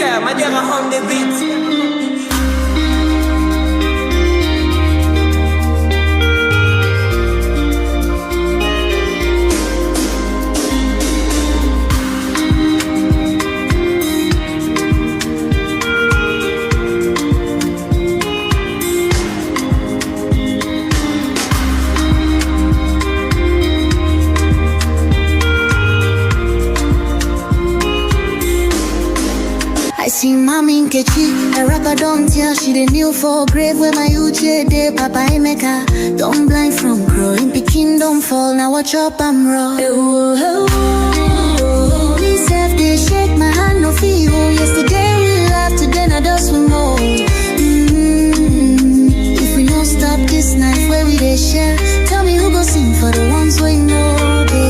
Yeah, my dear, on the beat. See mommy Nkechi, a rapper don't tell she the kneel for grave where my uche de Papa Emeka. Don't blind from growing, Pekin don't fall, now watch up I'm raw. Me self they shake my hand no feel. Yesterday we laughed, today I just we more. If we don't stop this night where we they share, tell me who go sing for the ones we know they.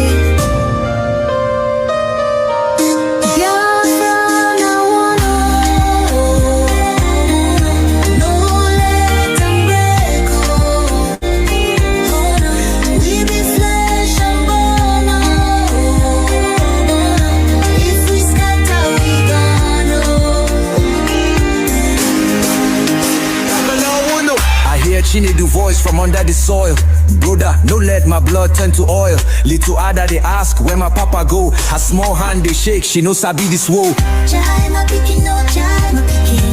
Chinedu voice from under the soil. Brother, no let my blood turn to oil. Little Ada they ask where my papa go. Her small hand they shake, she no sabi this woe.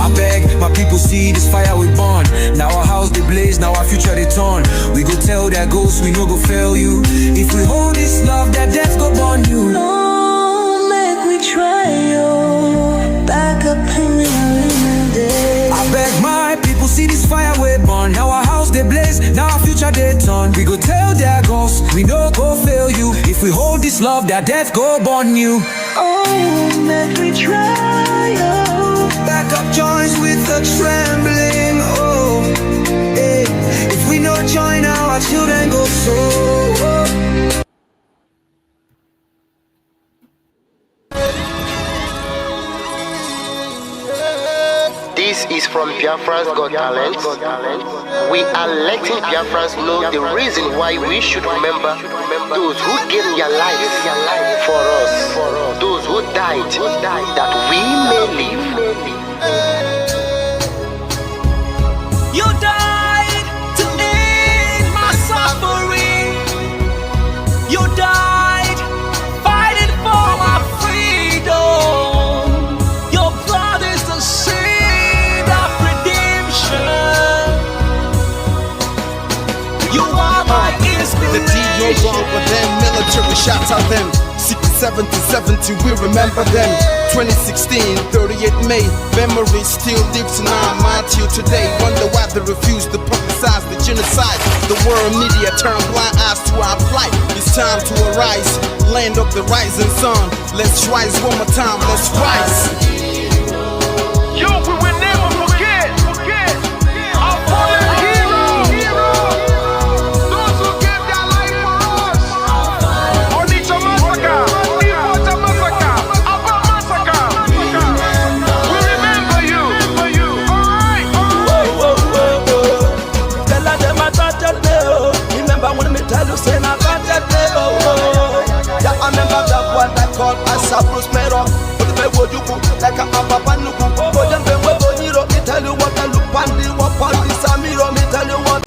I beg my people see this fire we burn. Now our house they blaze, now our future they turn. We go tell their ghosts we no go fail you. If we hold this love, that death go burn you. No, make we try yo. Back up in the day. I beg my people see this fire we burn. Now our house they blaze, now our future they turn. We go tell their ghosts we no go fail you. If we hold this love, that death go burn you. Oh, make we try yo. Back up joints with a trembling. Oh, hey. If we no join now, our children go so. This is from Biafrans Got Talent. We are letting Biafrans know the reason why we should remember those who gave their lives for us, those who died that we may live. You died to end my suffering. You died fighting for my freedom. Your blood is the seed of redemption. You are my inspiration. The deed no wrong with them, military shots at them. 67 to 70, we remember them. 2016, 38 May, memory still lives in our mind till today. Wonder why they refuse to publicize the genocide. The world media turn blind eyes to our plight. It's time to arise, land of the rising sun. Let's rise one more time, let's rise. Yo, we will never forget our fallen heroes. Those who gave their life for us. Onitsha massacre, Iwata massacre, Aba massacre. We remember you. Alright. Tell them I got that day. Remember when me tell you say I got that day. Yeah, I remember that one that called us a prospero. But if I would you go like a papa nuku. But then when we go hero, me tell you what I look on the walk on the Samiro, me tell you what.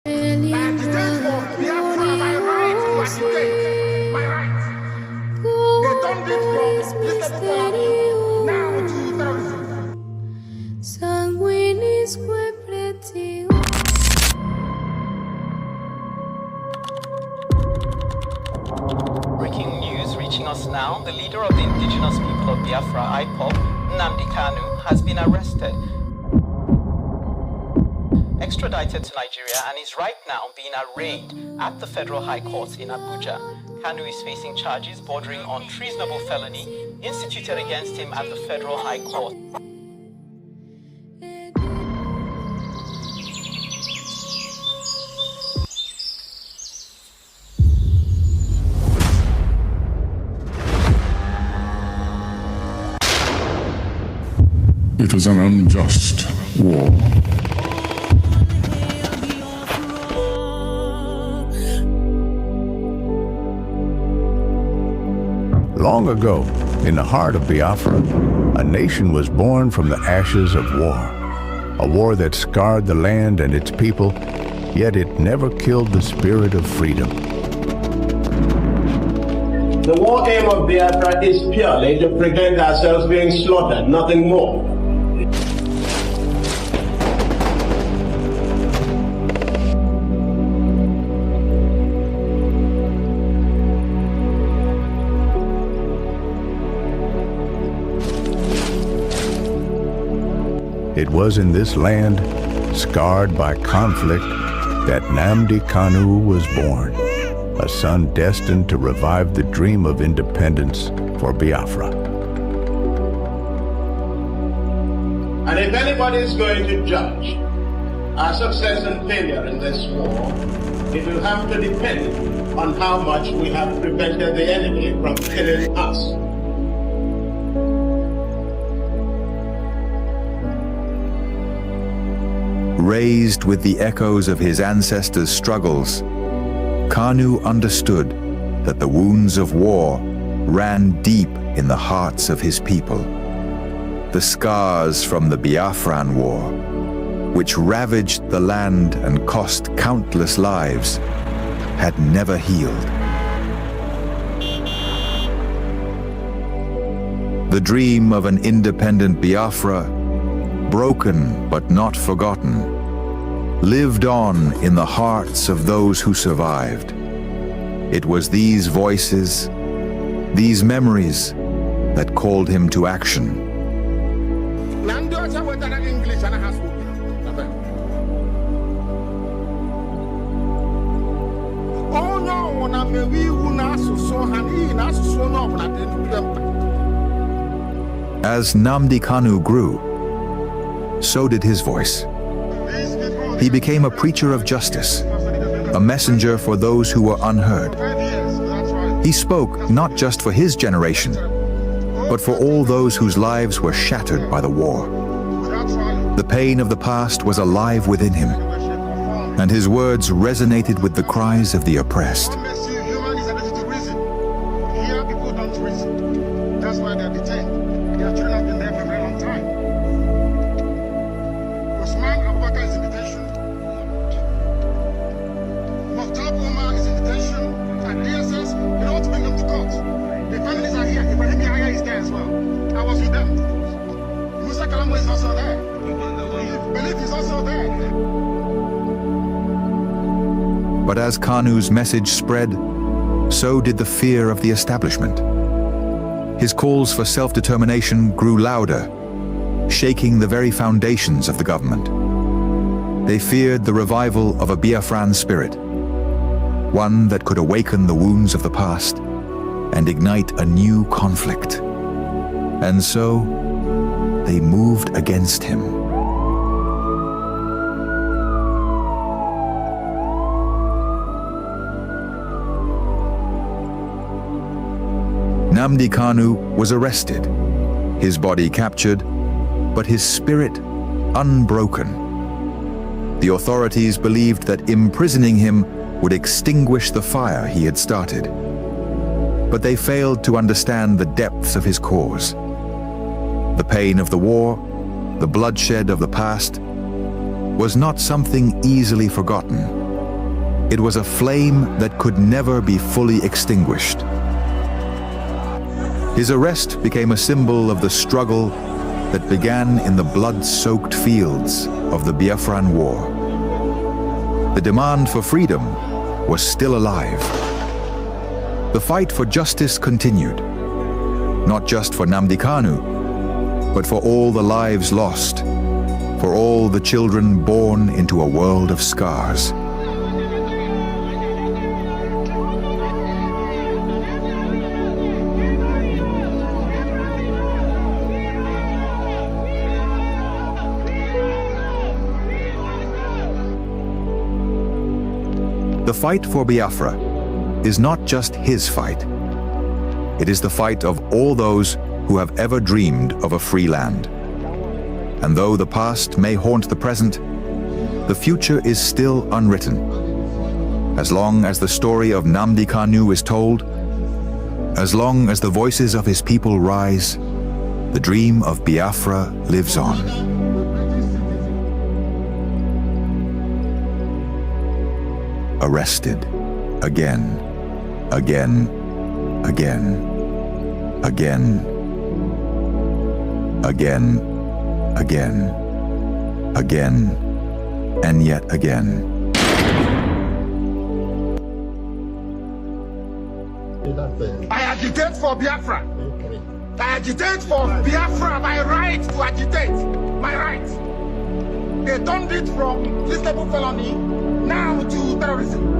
Biafra, my right, my right. They done this from listed for now to terrorism. Sanguinis quebreti. Breaking news. us now, the leader of the indigenous people of Biafra, IPOB, Nnamdi Kanu, has been arrested, extradited to Nigeria, and is right now being arraigned at the Federal High Court in Abuja. Kanu is facing charges bordering on treasonable felony instituted against him at the Federal High Court. It was an unjust war. Long ago, in the heart of Biafra, a nation was born from the ashes of war. A war that scarred the land and its people, yet it never killed the spirit of freedom. The war aim of Biafra is purely to prevent ourselves being slaughtered, nothing more. It was in this land, scarred by conflict, that Nnamdi Kanu was born, a son destined to revive the dream of independence for Biafra. And if anybody is going to judge our success and failure in this war, it will have to depend on how much we have prevented the enemy from killing us. Raised with the echoes of his ancestors' struggles, Kanu understood that the wounds of war ran deep in the hearts of his people. The scars from the Biafran War, which ravaged the land and cost countless lives, had never healed. The dream of an independent Biafra, broken but not forgotten, lived on in the hearts of those who survived. It was these voices, these memories, that called him to action. As Nnamdi Kanu grew, so did his voice. He became a preacher of justice, a messenger for those who were unheard. He spoke not just for his generation, but for all those whose lives were shattered by the war. The pain of the past was alive within him, and his words resonated with the cries of the oppressed. But as Kanu's message spread, so did the fear of the establishment. His calls for self-determination grew louder, shaking the very foundations of the government. They feared the revival of a Biafran spirit, one that could awaken the wounds of the past and ignite a new conflict. And so, they moved against him. Nnamdi Kanu was arrested, his body captured, but his spirit unbroken. The authorities believed that imprisoning him would extinguish the fire he had started. But they failed to understand the depths of his cause. The pain of the war, the bloodshed of the past, was not something easily forgotten. It was a flame that could never be fully extinguished. His arrest became a symbol of the struggle that began in the blood-soaked fields of the Biafran War. The demand for freedom was still alive. The fight for justice continued, not just for Nnamdi Kanu, but for all the lives lost, for all the children born into a world of scars. The fight for Biafra is not just his fight. It is the fight of all those who have ever dreamed of a free land. And though the past may haunt the present, the future is still unwritten. As long as the story of Nnamdi Kanu is told, as long as the voices of his people rise, the dream of Biafra lives on. Arrested again, again, again, again, again, again, again, and yet again. I agitate for Biafra. I agitate for Biafra, my right to agitate, my right. They turned it from treasonable felony now to terrorism.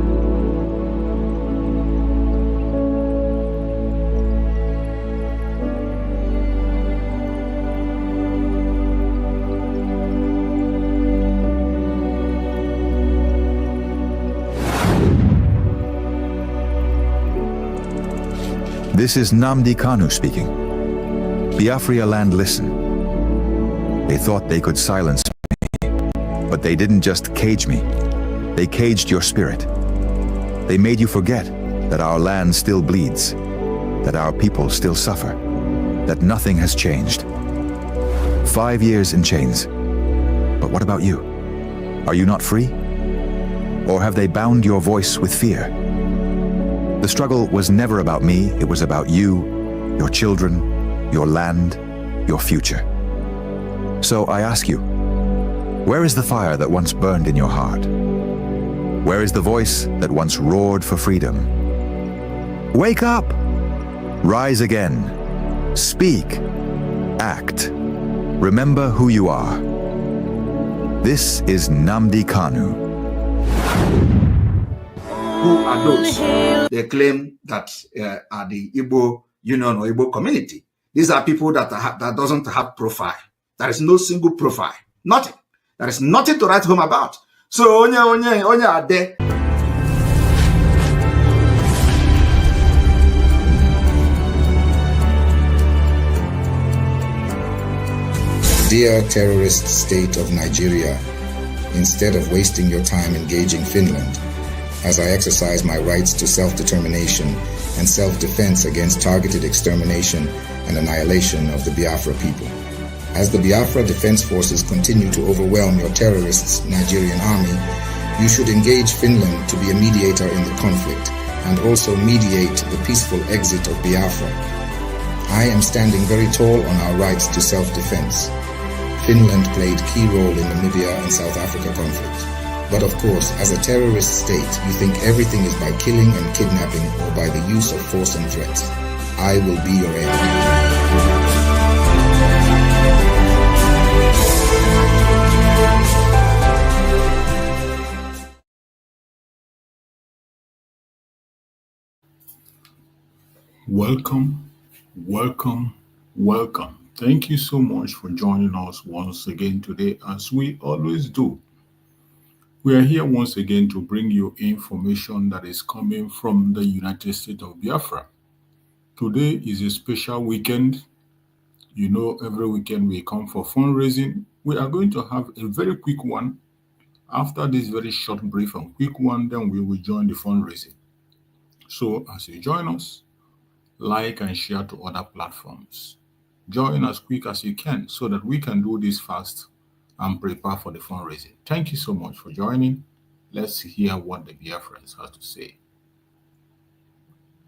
This is Nnamdi Kanu speaking. Biafra land, listen. They thought they could silence me, but they didn't just cage me. They caged your spirit. They made you forget that our land still bleeds, that our people still suffer, that nothing has changed. 5 years in chains. But what about you? Are you not free? Or have they bound your voice with fear? The struggle was never about me, it was about you, your children, your land, your future. So I ask you, where is the fire that once burned in your heart? Where is the voice that once roared for freedom? Wake up! Rise again. Speak. Act. Remember who you are. This is Nnamdi Kanu. Who are those? They claim that are the Igbo Union or Igbo community. These are people that doesn't have profile. There is no single profile. Nothing. There is nothing to write home about. So onye are there. Dear terrorist state of Nigeria, instead of wasting your time engaging Finland, as I exercise my rights to self-determination and self-defense against targeted extermination and annihilation of the Biafra people. As the Biafra Defense Forces continue to overwhelm your terrorists' Nigerian army, you should engage Finland to be a mediator in the conflict and also mediate the peaceful exit of Biafra. I am standing very tall on our rights to self-defense. Finland played key role in Namibia and South Africa conflict. But of course, as a terrorist state, you think everything is by killing and kidnapping or by the use of force and threats. I will be your enemy. Welcome, welcome, welcome. Thank you so much for joining us once again today, as we always do. We are here once again to bring you information that is coming from the United States of Biafra. Today is a special weekend. You know, every weekend we come for fundraising. We are going to have a very quick one. After this very short brief and quick one, then we will join the fundraising. So as you join us, like and share to other platforms. Join as quick as you can so that we can do this fast and prepare for the fundraising. Thank you so much for joining. Let's hear what the Biafrans have to say.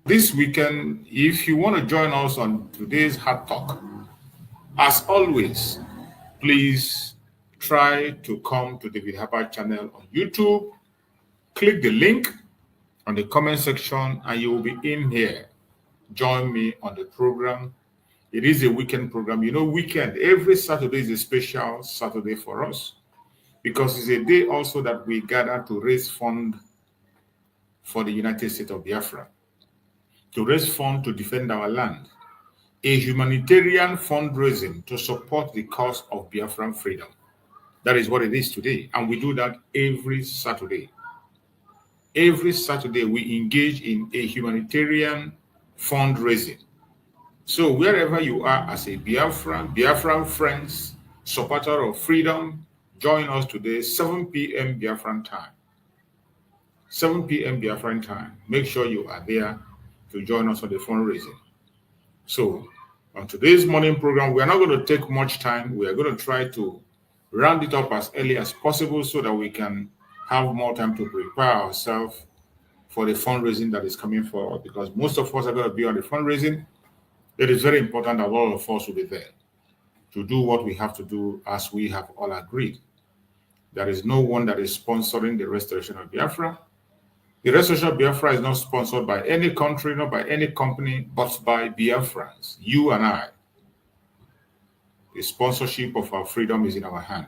This weekend, if you want to join us on today's Hard Talk, as always, please try to come to the Biafra channel on YouTube. Click the link on the comment section and you will be in here. Join me on the program. It is a weekend program. You know, weekend, every Saturday is a special Saturday for us because it's a day also that we gather to raise fund for the United States of Biafra, to raise fund to defend our land, a humanitarian fundraising to support the cause of Biafran freedom. That is what it is today. And we do that every Saturday. Every Saturday, we engage in a humanitarian fundraising. So wherever you are as a Biafran friends, supporter of freedom, join us today, 7 p.m. Biafran time. 7 p.m. Biafran time. Make sure you are there to join us on the fundraising. So on today's morning program, we are not going to take much time. We are going to try to round it up as early as possible so that we can have more time to prepare ourselves for the fundraising that is coming forward, because most of us are going to be on the fundraising. It is very important that all of us will be there to do what we have to do as we have all agreed. There is no one that is sponsoring the restoration of Biafra. The restoration of Biafra is not sponsored by any country, not by any company, but by Biafrans, you and I. The sponsorship of our freedom is in our hand.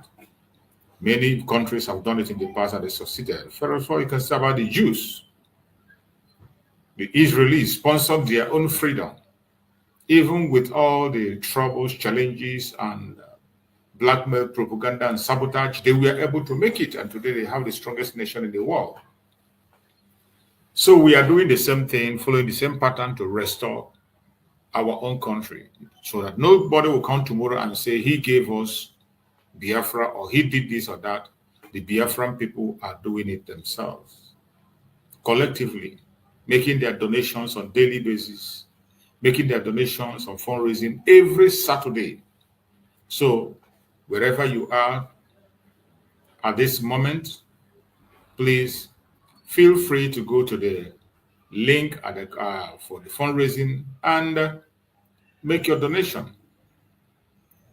Many countries have done it in the past and they succeeded. First of all, you can say about the Jews. The Israelis sponsored their own freedom. Even with all the troubles, challenges, and blackmail, propaganda, and sabotage, they were able to make it. And today they have the strongest nation in the world. So we are doing the same thing, following the same pattern to restore our own country, so that nobody will come tomorrow and say he gave us Biafra or he did this or that. The Biafran people are doing it themselves, collectively, making their donations on daily basis, making their donations on fundraising every Saturday. So wherever you are at this moment, please feel free to go to the link at the, for the fundraising and make your donation.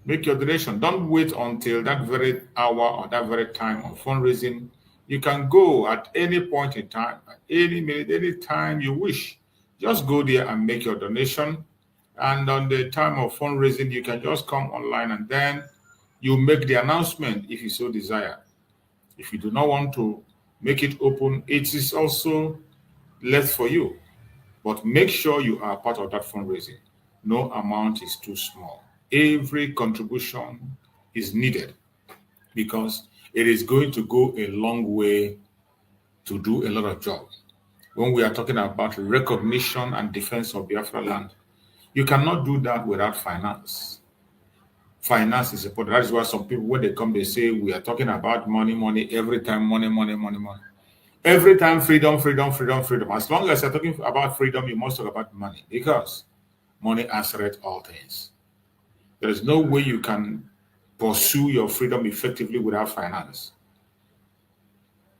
Make your donation. Don't wait until that very hour or that very time of fundraising. You can go at any point in time, at any minute, any time you wish. Just go there and make your donation. And on the time of fundraising, you can just come online and then you make the announcement if you so desire. If you do not want to make it open, it is also left for you. But make sure you are part of that fundraising. No amount is too small. Every contribution is needed because it is going to go a long way to do a lot of jobs. When we are talking about recognition and defense of Biafra land, you cannot do that without finance. Finance is important. That is why some people, when they come, they say, we are talking about money, money, every time, money, money, money, money. Every time, freedom, freedom, freedom, freedom. As long as you're talking about freedom, you must talk about money because money answers all things. There is no way you can pursue your freedom effectively without finance.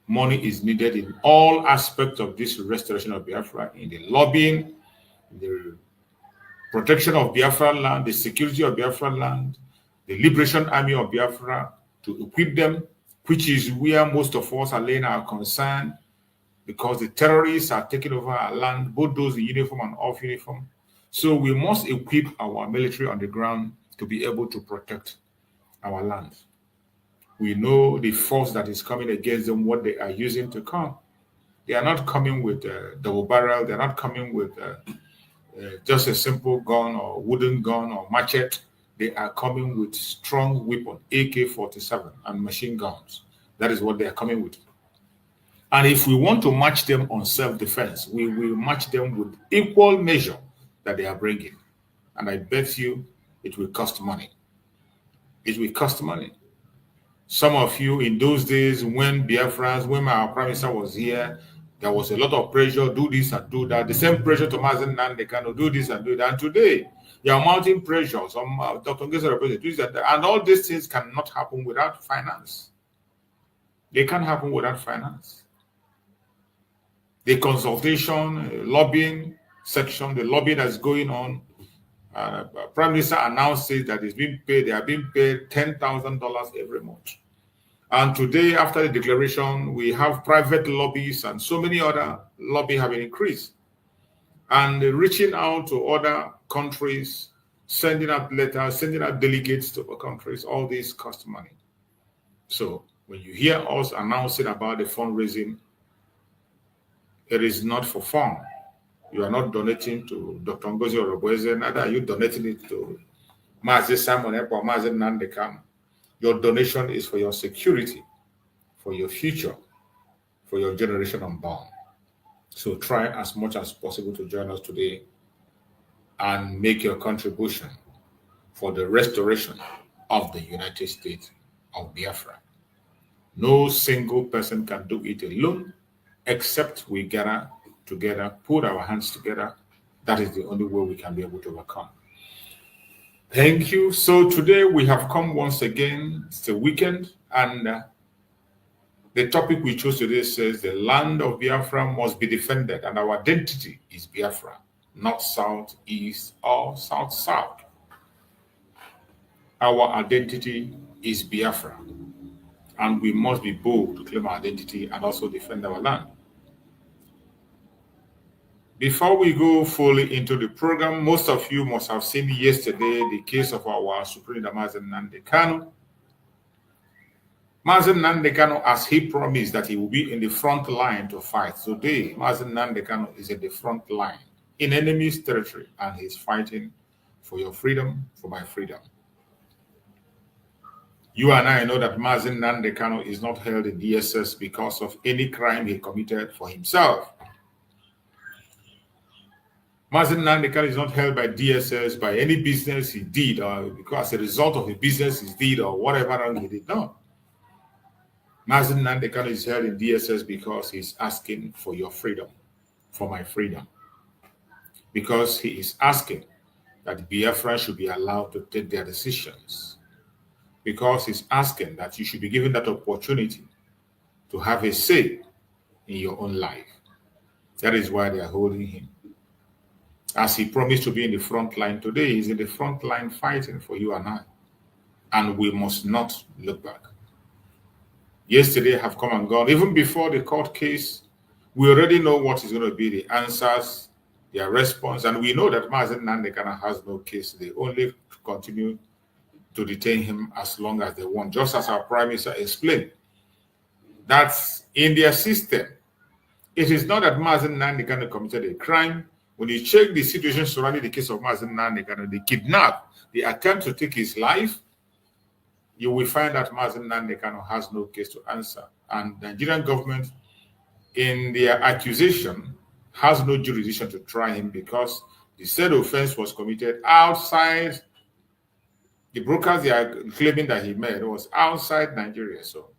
Money is needed in all aspects of this restoration of Biafra, in the lobbying, in the protection of Biafra land, the security of Biafra land, the liberation army of Biafra, to equip them, which is where most of us are laying our concern, because the terrorists are taking over our land, both those in uniform and off uniform. So we must equip our military on the ground to be able to protect our land. We know the force that is coming against them, what they are using to come. They are not coming with double barrel. They're not coming with just a simple gun or wooden gun or machete. They are coming with strong weapon, AK-47 and machine guns. That is what they are coming with. And if we want to match them on self-defense, we will match them with equal measure that they are bringing. And I bet you it will cost money. It will cost money. Some of you in those days when Biafrans, when our Prime Minister was here, there was a lot of pressure, do this and do that. The same pressure to Mazen Nande Kanu, do this and do that. And today, there are mounting pressures on Dr. Ngesa, do this and that. And all these things cannot happen without finance. They can't happen without finance. The consultation, lobbying section, the lobbying that's going on, Prime Minister announces that it's being paid, they are being paid $10,000 every month. And today, after the declaration, we have private lobbies and so many other lobbies have been increased. And reaching out to other countries sending out letters, sending out delegates to other countries. All these cost money. So when you hear us announcing about the fundraising, it is not for fun. You are not donating to Dr. Ngozi Orobweze, neither are you donating it to Mazi Simon Ekpa or Mazi Nnamdi Kanu. Your donation is for your security, for your future, for your generation unborn. So try as much as possible to join us today and make your contribution for the restoration of the United States of Biafra. No single person can do it alone, except we gather together, put our hands together. That is the only way we can be able to overcome. Thank you. So today we have come once again. It's the weekend, and the topic we chose today says the land of Biafra must be defended, and our identity is Biafra, not south, east, or south. Our identity is Biafra, and we must be bold to claim our identity and also defend our land. Before we go fully into the program, most of you must have seen yesterday the case of our Supreme Leader Mazi Nnamdi Kanu. Mazi Nnamdi Kanu, as he promised that he will be in the front line to fight. Today, Mazi Nnamdi Kanu is in the front line in enemy's territory, and he's fighting for your freedom, for my freedom. You and I know that Mazi Nnamdi Kanu is not held in DSS because of any crime he committed for himself. Mazi Nnamdi Kanu is not held by DSS by any business he did, or because as a result of a business he did, or whatever wrong he did. No. Mazi Nnamdi Kanu is held in DSS because he's asking for your freedom, for my freedom. Because he is asking that Biafra should be allowed to take their decisions. Because he's asking that you should be given that opportunity to have a say in your own life. That is why they are holding him. As he promised to be in the front line today, he's in the front line fighting for you and I. And we must not look back. Yesterday have come and gone. Even before the court case, we already know what is going to be the answers, their response, and we know that Mazi Nnamdi Kanu has no case. They only continue to detain him as long as they want, just as our Prime Minister explained. That's in their system. It is not that Mazi Nnamdi Kanu committed a crime. When you check the situation surrounding the case of Mazi Nnamdi Kanu, the kidnap, the attempt to take his life, you will find that Mazi Nnamdi Kanu has no case to answer. And the Nigerian government, in their accusation, has no jurisdiction to try him because the said offense was committed outside. The brokers they are claiming that he made was outside Nigeria. So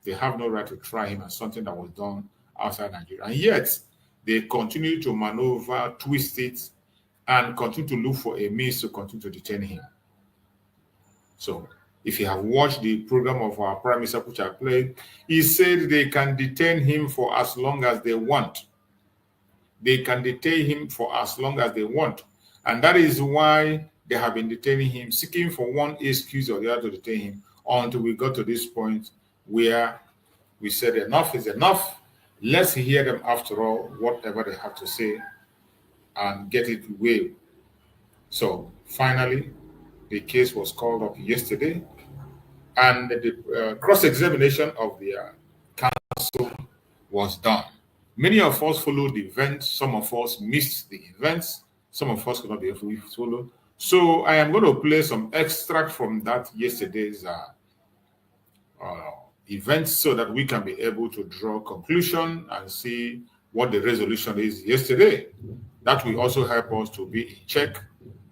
they have no right to try him as something that was done outside Nigeria. And yet, they continue to maneuver, twist it, and continue to look for a means to continue to detain him. So, if you have watched the program of our Prime Minister, which I played, he said they can detain him for as long as they want. They can detain him for as long as they want. And that is why they have been detaining him, seeking for one excuse or the other to detain him, until we got to this point where we said enough is enough. Let's hear them after all, whatever they have to say, and get it waived. So finally, the case was called up yesterday, and the cross-examination of the counsel was done. Many of us followed the event. Some of us missed the events. Some of us could not be able to follow. So I am going to play some extract from that yesterday's events so that we can be able to draw a conclusion and see what the resolution is yesterday. That will also help us to be in check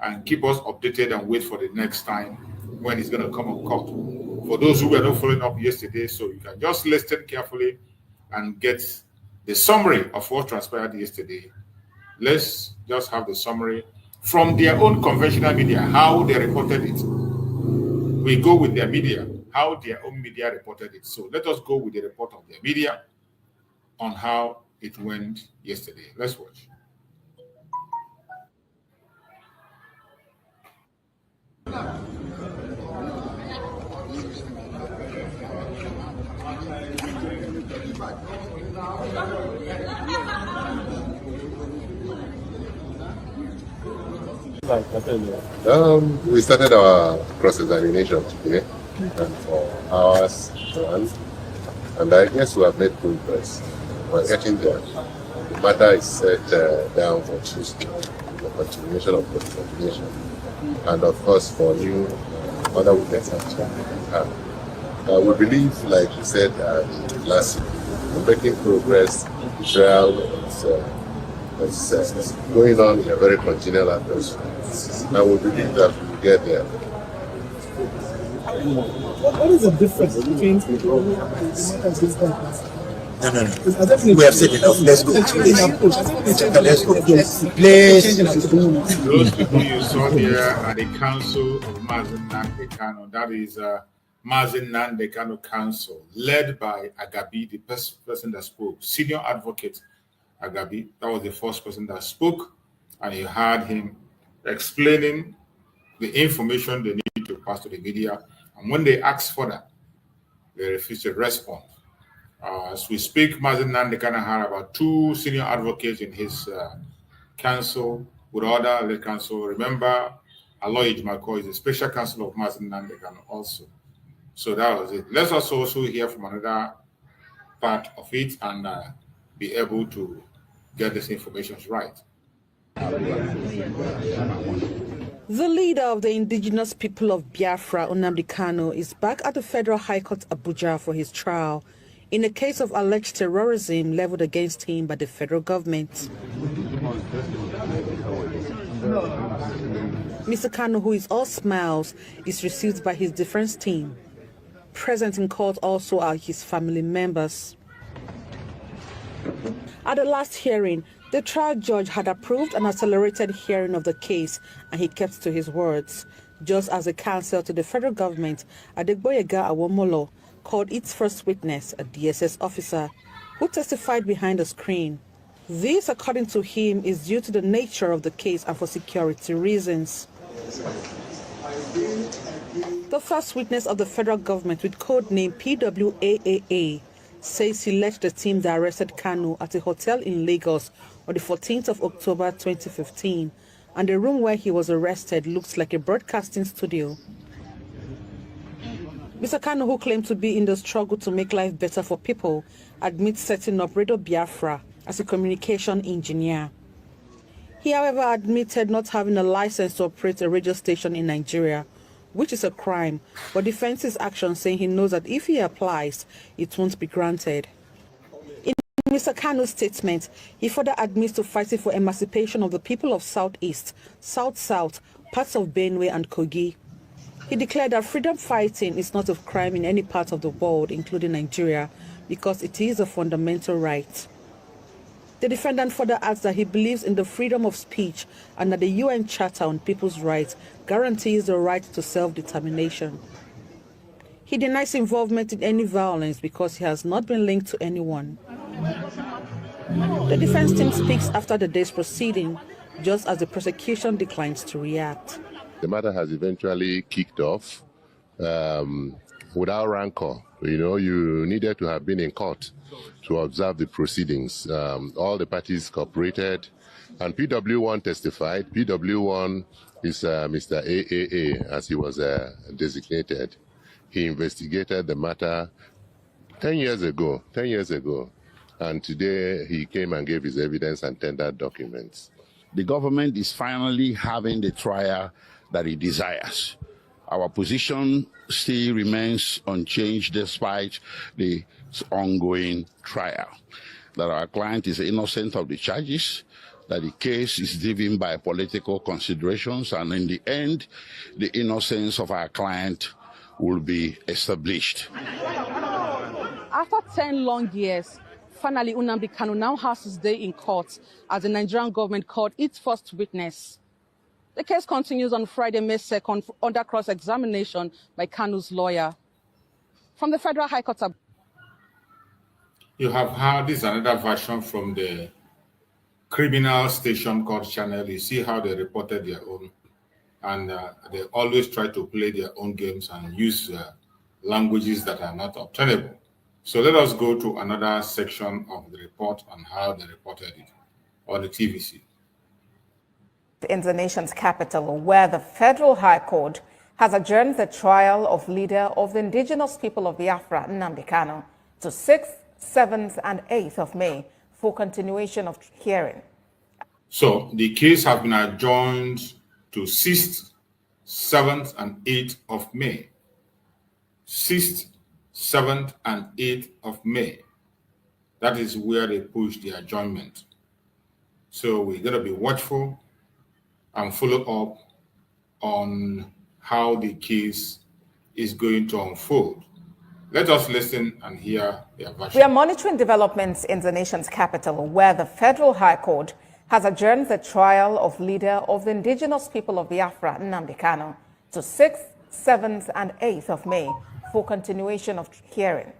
and keep us updated and wait for the next time when it's going to come on court. For those who were not following up yesterday, so you can just listen carefully and get the summary of what transpired yesterday. Let's just have the summary from their own conventional media, how they reported it. We go with their media, how their own media reported it. So let us go with the report of their media on how it went yesterday. Let's watch. We started our cross-examination today, and for hours on, and I guess we have made progress. We're getting there. The matter is set down for Tuesday, the continuation of the examination, and of course for new other witnesses. We believe, like you said last week, we're making progress. The trial is going on in a very congenial atmosphere, and we believe that we will get there. What is the difference between No. We have said enough. Let's go. Let's go. Those people you saw there are the council of Mazen Nande Kanu. That is Mazen Nande Kanu Council, led by Agabi, the person that spoke, senior advocate Agabi. That was the first person that spoke, and you heard him explaining the information they need to pass to the media. And when they asked for that, they refused to respond. As we speak, Mazen Nande Kanu had about 2 senior advocates in his council with other council. Remember, Aloy Jumako is a special counsel of Mazen Nande Kanu also. So that was it. Let's also hear from another part of it and be able to get this information right. The leader of the indigenous people of Biafra, Nnamdi Kanu, is back at the Federal High Court Abuja for his trial in a case of alleged terrorism leveled against him by the federal government. Mr. Kanu, who is all smiles, is received by his defense team. Present in court also are his family members. At the last hearing, the trial judge had approved an accelerated hearing of the case, and he kept to his words, just as the counsel to the federal government, Adegboyega Awomolo, called its first witness, a DSS officer, who testified behind the screen. This, according to him, is due to the nature of the case and for security reasons. The first witness of the federal government, with code name PWAAA, says he led the team that arrested Kanu at a hotel in Lagos on the 14th of October 2015, and the room where he was arrested looks like a broadcasting studio. Mr. Kanu, who claimed to be in the struggle to make life better for people, admits setting up Radio Biafra as a communication engineer. He, however, admitted not having a license to operate a radio station in Nigeria, which is a crime, but defends his action, saying he knows that if he applies, it won't be granted. In Mr. Kanu's statement, he further admits to fighting for emancipation of the people of Southeast, South-South, parts of Benue and Kogi. He declared that freedom fighting is not a crime in any part of the world, including Nigeria, because it is a fundamental right. The defendant further adds that he believes in the freedom of speech and that the UN Charter on People's Rights guarantees the right to self-determination. He denies involvement in any violence because he has not been linked to anyone. The defense team speaks after the day's proceeding, just as the prosecution declines to react. The matter has eventually kicked off without rancor. You needed to have been in court to observe the proceedings. All the parties cooperated, and PW1 testified. PW1 is Mr. AAA, as he was designated. He investigated the matter 10 years ago, and today he came and gave his evidence and tendered documents. The government is finally having the trial that it desires. Our position still remains unchanged despite the ongoing trial. That our client is innocent of the charges, that the case is driven by political considerations, and in the end, the innocence of our client will be established. After 10 long years, finally Nnamdi Kanu now has his day in court as the Nigerian government called its first witness. The case continues on Friday, May 2nd, under cross-examination by Kanu's lawyer. From the Federal High Court. You have heard this another version from the criminal station called Channel. You see how they reported their own, and they always try to play their own games and use languages that are not obtainable. So let us go to another section of the report on how they reported it on the TVC. in the nation's capital, where the Federal High Court has adjourned the trial of leader of the indigenous people of Biafra, Nnamdi Kanu, to 6th, 7th, and 8th of May for continuation of hearing. So the case has been adjourned to 6th, 7th, and 8th of May. 6th, 7th, and 8th of May. That is where they push the adjournment. So we're going to be watchful and follow up on how the case is going to unfold. Let us listen and hear their version. We are monitoring developments in the nation's capital, where the Federal High Court has adjourned the trial of leader of the indigenous people of Biafra, Nnamdi Kanu, to 6th, 7th, and 8th of May for continuation of hearing.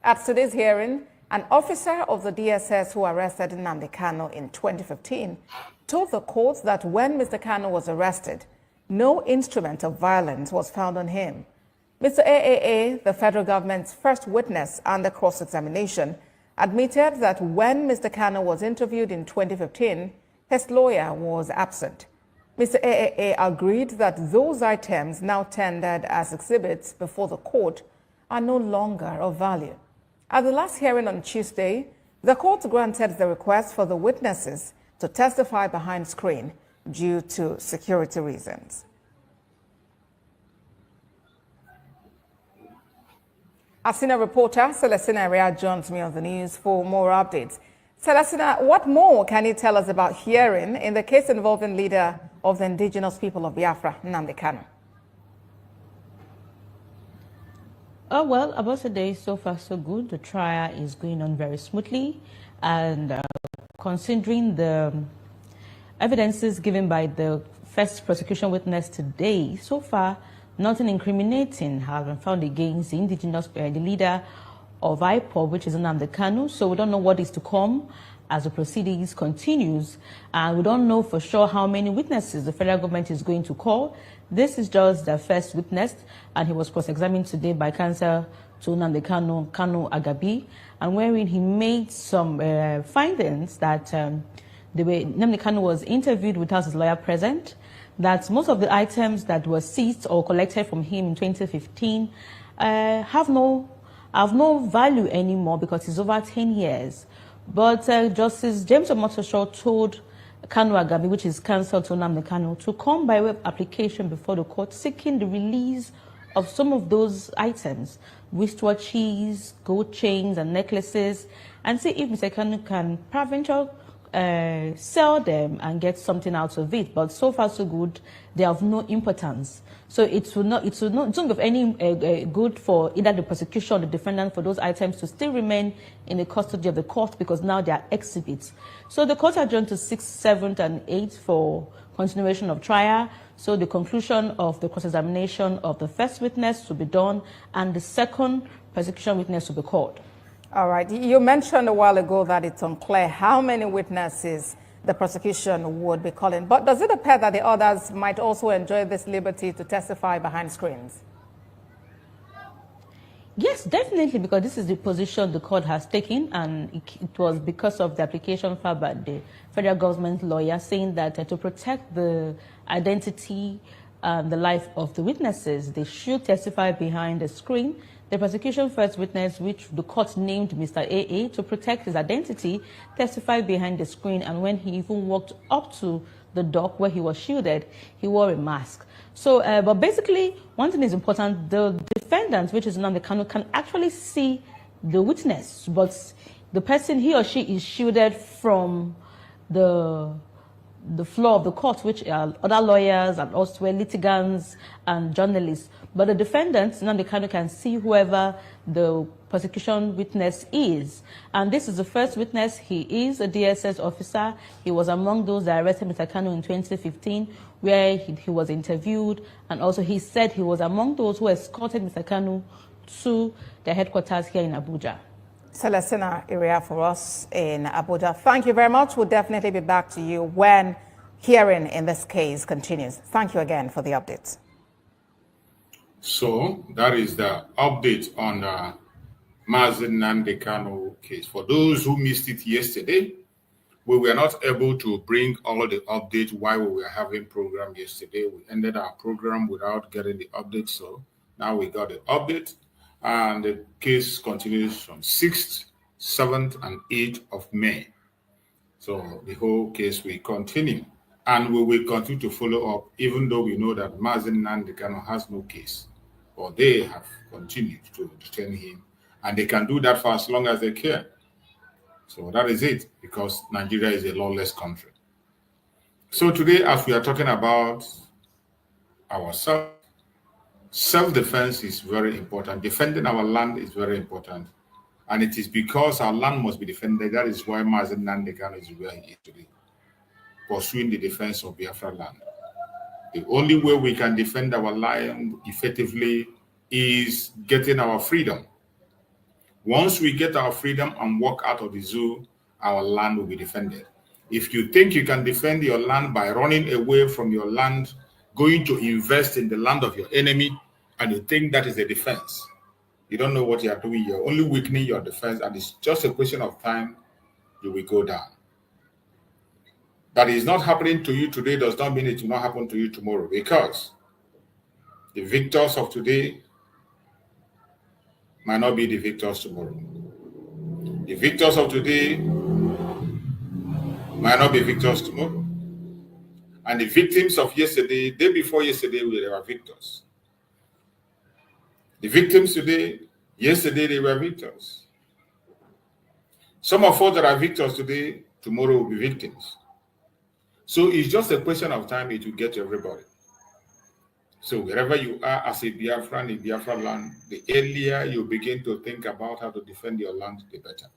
At today's hearing, an officer of the DSS who arrested Nnamdi Kanu in 2015 told the court that when Mr. Kanu was arrested, no instrument of violence was found on him. Mr. AAA, the federal government's first witness under cross-examination, admitted that when Mr. Kanu was interviewed in 2015, his lawyer was absent. Mr. AAA agreed that those items now tendered as exhibits before the court are no longer of value. At the last hearing on Tuesday, the court granted the request for the witnesses to testify behind screen due to security reasons. Our senior reporter, Celestina Area, joins me on the news for more updates. Celestina, what more can you tell us about hearing in the case involving leader of the indigenous people of Biafra, Nnamdi Kanu? Oh, well, about today, so far so good. The trial is going on very smoothly, and considering the evidences given by the first prosecution witness today, so far nothing incriminating has been found against the indigenous, the leader of IPOB, which is Nnamdi Kanu. So we don't know what is to come as the proceedings continues, and we don't know for sure how many witnesses the federal government is going to call. This is just the first witness, and he was cross-examined today by counsel to Nnamdi Kanu, Kanu Agabi, and wherein he made some findings that the way Nnamdi Kanu was interviewed without his lawyer present, that most of the items that were seized or collected from him in 2015 have no value anymore because it's over 10 years. But Justice James Omotosho told Kanu Agabi, which is counsel to Nnamdi Kanu, to come by way of application before the court seeking the release of some of those items, wristwatches, gold chains and necklaces, and see if Mr. Kanu can peradventure sell them and get something out of it. But so far so good, they have no importance. So it will not be of any good for either the prosecution or the defendant for those items to still remain in the custody of the court, because now they are exhibits. So the court adjourned to 6th, 7th, and 8th for continuation of trial. So the conclusion of the cross-examination of the first witness to be done, and the second prosecution witness to be called. All right. You mentioned a while ago that it's unclear how many witnesses the prosecution would be calling. But does it appear that the others might also enjoy this liberty to testify behind screens? Yes, definitely, because this is the position the court has taken, and it was because of the application filed by the federal government lawyer saying that to protect the identity and the life of the witnesses, they should testify behind the screen. The prosecution first witness, which the court named Mr. AA, to protect his identity, testified behind the screen, and when he even walked up to the dock where he was shielded, he wore a mask. So, but basically, one thing is important: the defendant, which is Nnamdi Kanu, can actually see the witness, but the person, he or she, is shielded from the floor of the court, which are other lawyers and also litigants and journalists. But the defendant, Nnamdi Kanu, can see whoever the prosecution witness is. And this is the first witness. He is a DSS officer. He was among those that arrested Mr. Kanu in 2015, where he was interviewed. And also he said he was among those who escorted Mr. Kanu to the headquarters here in Abuja. Celestina Area for us in Abuja. Thank you very much. We'll definitely be back to you when hearing in this case continues. Thank you again for the updates. So that is the update on the Mazi Nnamdi Kanu case. For those who missed it yesterday, We were not able to bring all the updates while we were having program yesterday. We ended our program without getting the update. So now we got the update, and the case continues from 6th, 7th, and 8th of May. So the whole case will continue, and we will continue to follow up, even though we know that Mazen Nnamdi Kanu has no case, but they have continued to detain him, and they can do that for as long as they can. So that is it, because Nigeria is a lawless country. So today, as we are talking about ourselves, self-defense is very important. Defending our land is very important. And it is because our land must be defended. That is why Mazen Nnamdi Kanu is where he is today, pursuing the defense of Biafra land. The only way we can defend our land effectively is getting our freedom. Once we get our freedom and walk out of the zoo, our land will be defended. If you think you can defend your land by running away from your land, going to invest in the land of your enemy, and you think that is a defense, you don't know what you are doing. You're only weakening your defense, and it's just a question of time you will go down. That is not happening to you today does not mean it will not happen to you tomorrow, because the victors of today might not be the victors tomorrow. The victors of today might not be victors tomorrow. And the victims of yesterday, day before yesterday, they were victors. The victims today, yesterday, they were victors. Some of us that are victors today, tomorrow will be victims. So it's just a question of time it will get to everybody. So wherever you are as a Biafran in Biafra land, the earlier you begin to think about how to defend your land, the better.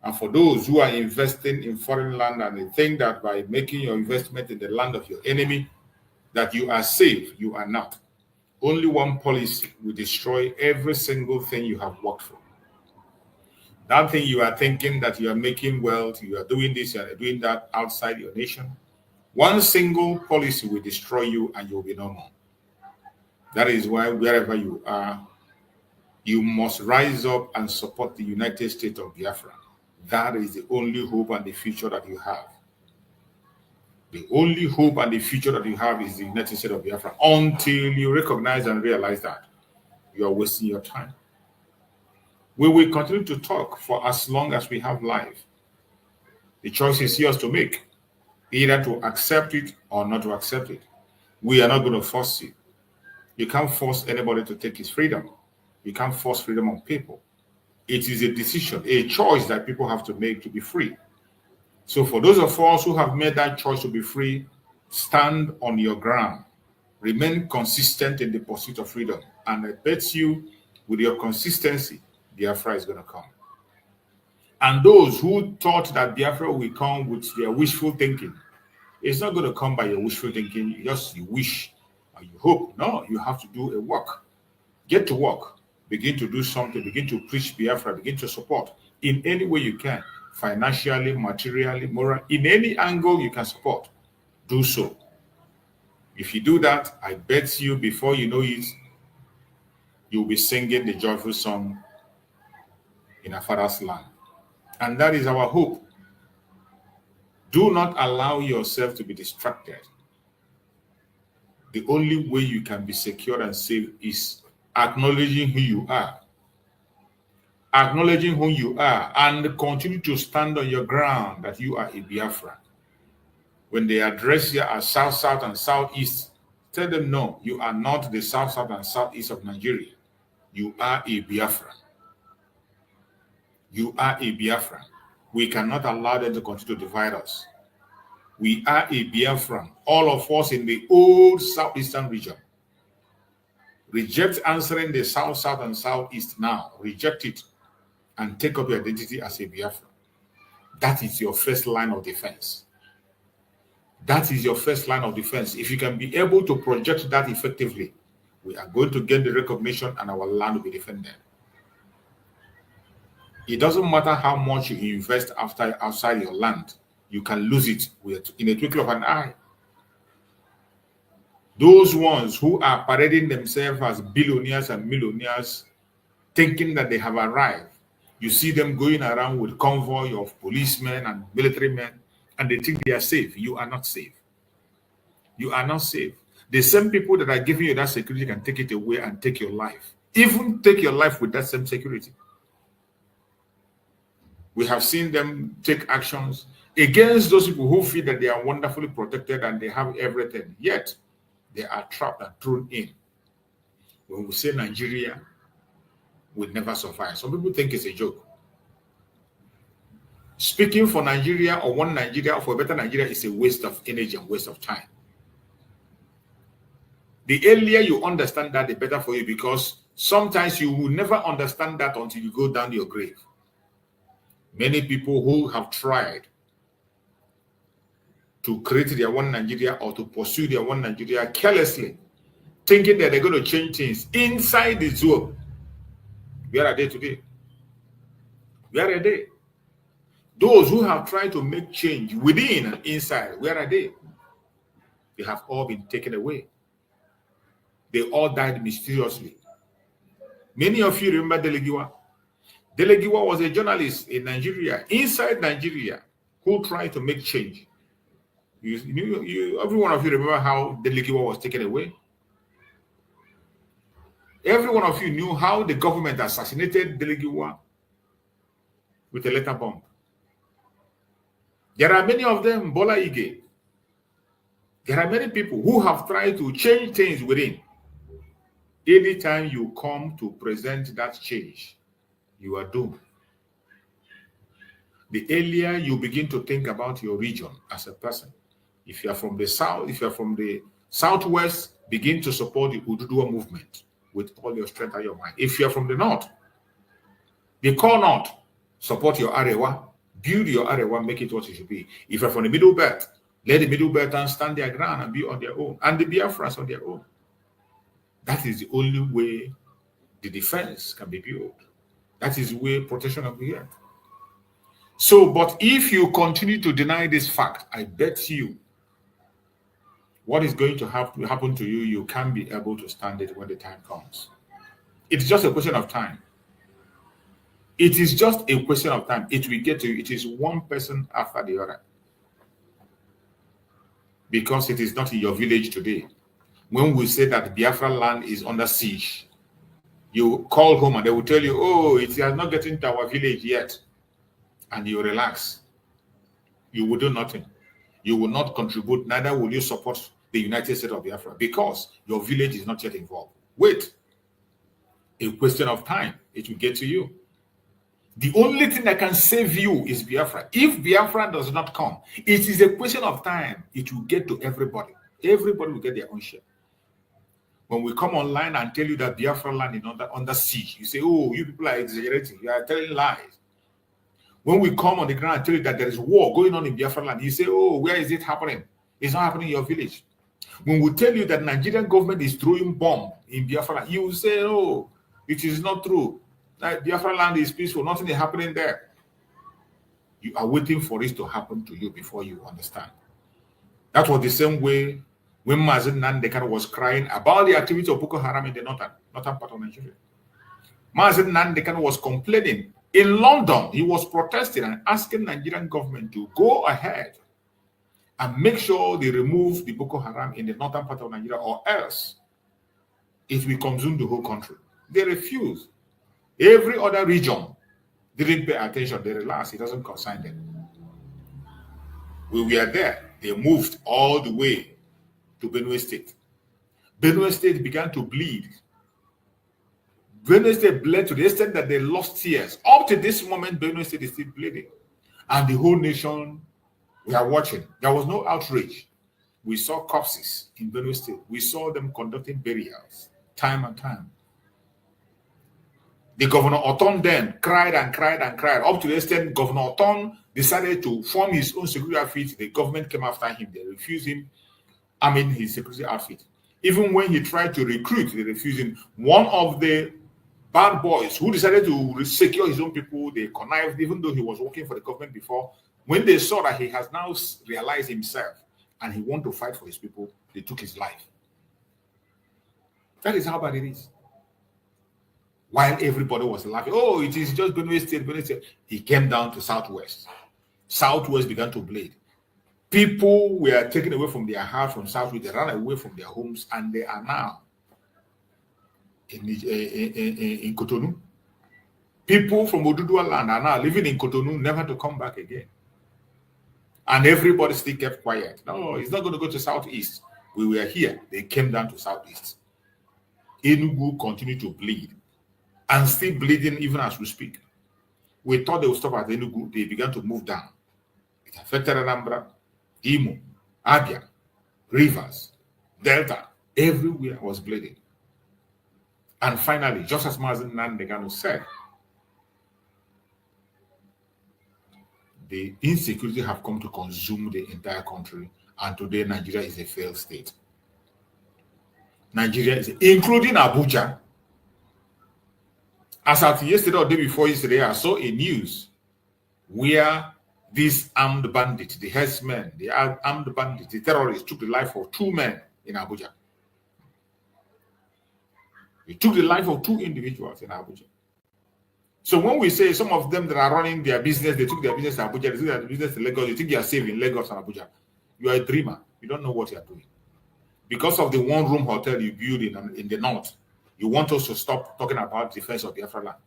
And for those who are investing in foreign land and they think that by making your investment in the land of your enemy, that you are safe, you are not. Only one policy will destroy every single thing you have worked for. That thing you are thinking that you are making wealth, you are doing this, you are doing that outside your nation, one single policy will destroy you and you will be no more. That is why wherever you are, you must rise up and support the United States of Biafra. That is the only hope and the future that you have. The only hope and the future that you have is the United States of Biafra, until you recognize and realize that you are wasting your time. We will continue to talk for as long as we have life. The choice is yours to make, either to accept it or not to accept it. We are not going to force you. You can't force anybody to take his freedom. You can't force freedom on people. It is a decision, a choice that people have to make to be free. So for those of us who have made that choice to be free, stand on your ground. Remain consistent in the pursuit of freedom. And I bet you, with your consistency, Biafra is going to come. And those who thought that Biafra will come with their wishful thinking, it's not going to come by your wishful thinking. You wish and you hope. No, you have to do a work. Get to work. Begin to do something. Begin to preach Biafra. Begin to support in any way you can. Financially, materially, morally, in any angle you can support. Do so. If you do that, I bet you before you know it, you'll be singing the joyful song in our Father's land. And that is our hope. Do not allow yourself to be distracted. The only way you can be secure and safe is acknowledging who you are. Acknowledging who you are and continue to stand on your ground that you are a Biafran. When they address you as South, South, and Southeast, tell them no, you are not the South, South, and Southeast of Nigeria. You are a Biafran. You are a Biafran. We cannot allow them to continue to divide us. We are a Biafran. All of us in the old Southeastern region. Reject answering the South, South, and Southeast now. Reject it and take up your identity as a Biafran. That is your first line of defense. That is your first line of defense. If you can be able to project that effectively, we are going to get the recognition and our land will be defended. It doesn't matter how much you invest outside your land, you can lose it in a twinkle of an eye. Those ones who are parading themselves as billionaires and millionaires, thinking that they have arrived, you see them going around with convoy of policemen and military men. and they think they are safe. You are not safe. You are not safe. The same people that are giving you that security can take it away and take your life. Even take your life with that same security. We have seen them take actions against those people who feel that they are wonderfully protected and they have everything. Yet, they are trapped and thrown in. When we say Nigeria will never survive, some people think it's a joke. Speaking for Nigeria or one Nigeria or for a better Nigeria is a waste of energy and waste of time. The earlier you understand that, the better for you, because sometimes you will never understand that until you go down your grave. Many people who have tried to create their one Nigeria or to pursue their one Nigeria carelessly, thinking that they're going to change things inside the zone. Where are they today? Where are they? Those who have tried to make change within and inside, where are they? They have all been taken away. They all died mysteriously. Many of you remember Delegiwa. Delegiwa was a journalist in Nigeria, inside Nigeria, who tried to make change. Every one of you remember how Delegiwa was taken away? Every one of you knew how the government assassinated Delegiwa with a letter bomb. There are many of them, Bola Ige. There are many people who have tried to change things within. Anytime you come to present that change, you are doomed. The earlier you begin to think about your region as a person, if you are from the south, if you are from the southwest, begin to support the Ududua movement with all your strength and your mind. If you are from the north, the core north, support your Arewa, build your Arewa, make it what it should be. If you are from the middle belt, let the middle belt and stand their ground and be on their own, and the Biafrans on their own. That is the only way the defense can be built. That is the way protection will be. So, but if you continue to deny this fact, I bet you what is going to happen to you, you can't be able to stand it when the time comes. It's just a question of time. It is just a question of time. It will get to you. It is one person after the other. Because it is not in your village today. When we say that Biafra land is under siege, you call home and they will tell you, oh, it has not gotten to our village yet. And you relax. You will do nothing. You will not contribute, neither will you support the United States of Biafra because your village is not yet involved. Wait. A question of time. It will get to you. The only thing that can save you is Biafra. If Biafra does not come, it is a question of time. It will get to everybody. Everybody will get their own share. When we come online and tell you that Biafra land is under siege, you say, oh, you people are exaggerating. You are telling lies. When we come on the ground and tell you that there is war going on in Biafra land, you say, oh, where is it happening? It's not happening in your village. When we tell you that Nigerian government is throwing bomb in Biafra land, you will say, oh, it is not true. Biafra land is peaceful. Nothing is happening there. You are waiting for it to happen to you before you understand. That was the same way when Mazen Nandekano was crying about the activity of Boko Haram in the northern part of Nigeria. Mazen Nandekano was complaining. In London, he was protesting and asking Nigerian government to go ahead and make sure they remove the Boko Haram in the northern part of Nigeria, or else it will consume the whole country. They refused. Every other region didn't pay attention. They relaxed. It doesn't concern them. We were there. They moved all the way to Benue State. Benue State began to bleed. Benue State bled to the extent that they lost tears. Up to this moment, Benue State is still bleeding. And the whole nation, we are watching. There was no outrage. We saw corpses in Benue State. We saw them conducting burials time and time. The Governor Oton then cried and cried and cried. Up to the extent Governor Oton decided to form his own security outfit. The government came after him. They refused him, his security outfit. Even when he tried to recruit, they refused him. One of the bad boys who decided to secure his own people, they connived, even though he was working for the government before. When they saw that he has now realized himself and he wanted to fight for his people, they took his life. That is how bad it is. While everybody was laughing, oh, it is just Benue State, Benue State. He came down to Southwest. Southwest began to bleed. People were taken away from their house from Southwest. They ran away from their homes, and they are now in Cotonou. People from Oduduwa land are now living in Cotonou, never to come back again. And everybody still kept quiet. No, it's not going to go to Southeast. We were here. They came down to Southeast. Enugu continued to bleed, and still bleeding even as we speak. We thought they would stop at Enugu. They began to move down. It affected Anambra, Imo, Abia, Rivers, Delta. Everywhere was bleeding. And finally, just as Mazen Nandekano said, the insecurity have come to consume the entire country, and today Nigeria is a failed state. Nigeria is, including Abuja. As at yesterday or the day before yesterday, I saw a news where these armed bandits, the herdsmen, the armed bandits, the terrorists took the life of 2 men in Abuja. They took the life of 2 individuals in Abuja. So when we say some of them that are running their business, they took their business to Abuja, they took their business to Lagos, you think you are safe in Lagos and Abuja. You are a dreamer. You don't know what you are doing. Because of the one-room hotel you build in the north, you want us to stop talking about defense of Biafra land.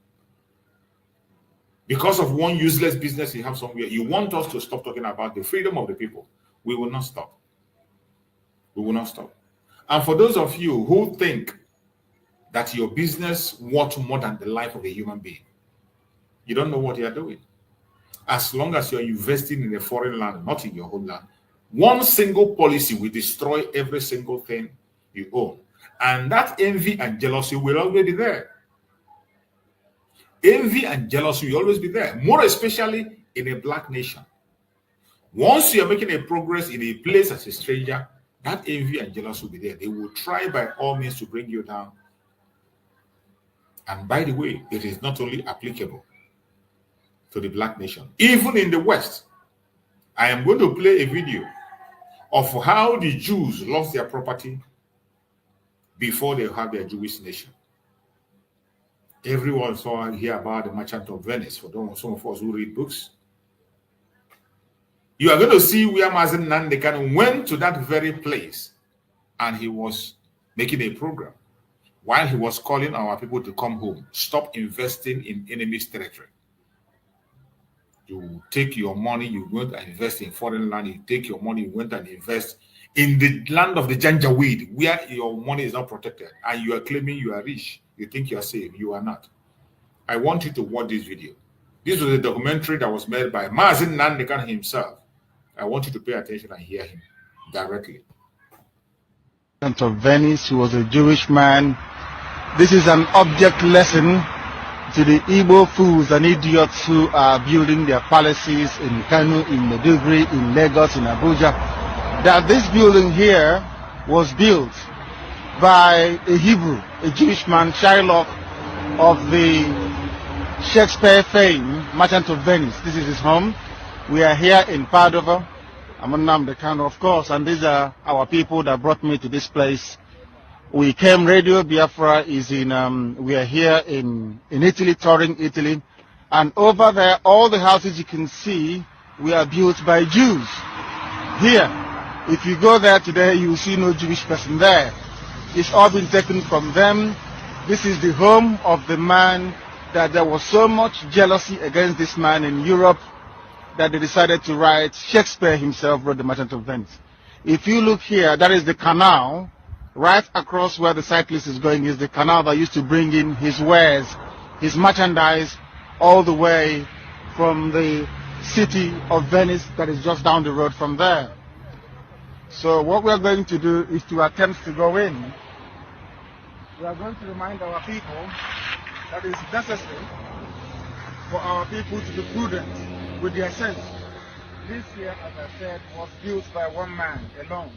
Because of one useless business you have somewhere, you want us to stop talking about the freedom of the people. We will not stop. We will not stop. And for those of you who think that your business worth more than the life of a human being, you don't know what you are doing. As long as you're investing in a foreign land, not in your homeland, one single policy will destroy every single thing you own. And that envy and jealousy will always be there. Envy and jealousy will always be there, more especially in a black nation. Once you're making a progress in a place as a stranger, that envy and jealousy will be there. They will try by all means to bring you down. And by the way, it is not only applicable to the black nation. Even in the West, I am going to play a video of how the Jews lost their property before they had their Jewish nation. Everyone saw and hear about the Merchant of Venice, for some of us who read books. You are going to see where Mazen Nandekano went to that very place, and he was making a program while he was calling our people to come home. Stop investing in enemy's territory. You take your money, you went and invest in foreign land. You take your money, you went and invest in the land of the Janjaweed, where your money is not protected, and you are claiming you are rich. You think you are safe. You are not. I want you to watch this video. This was a documentary that was made by Mazen Nandekan himself. I want you to pay attention and hear him directly. Of Venice, who was a Jewish man. This is an object lesson to the Igbo fools and idiots who are building their palaces in Kanu, in Maiduguri, in Lagos, in Abuja, that this building here was built by a Hebrew, a Jewish man, Shylock of the Shakespeare fame, Merchant of Venice. This is his home. We are here in Padova. I'm on Kanu, of course, and these are our people that brought me to this place. We came, Radio Biafra is in, we are here in Italy, touring Italy, and over there, all the houses you can see, we are built by Jews. Here, if you go there today, you will see no Jewish person there. It's all been taken from them. This is the home of the man that there was so much jealousy against this man in Europe that they decided to write. Shakespeare himself wrote The Merchant of Venice. If you look here, that is the canal. Right across where the cyclist is going is the canal that used to bring in his wares, his merchandise, all the way from the city of Venice that is just down the road from there. So what we are going to do is to attempt to go in. We are going to remind our people that it is necessary for our people to be prudent with their sense. This here, as I said, was built by one man alone.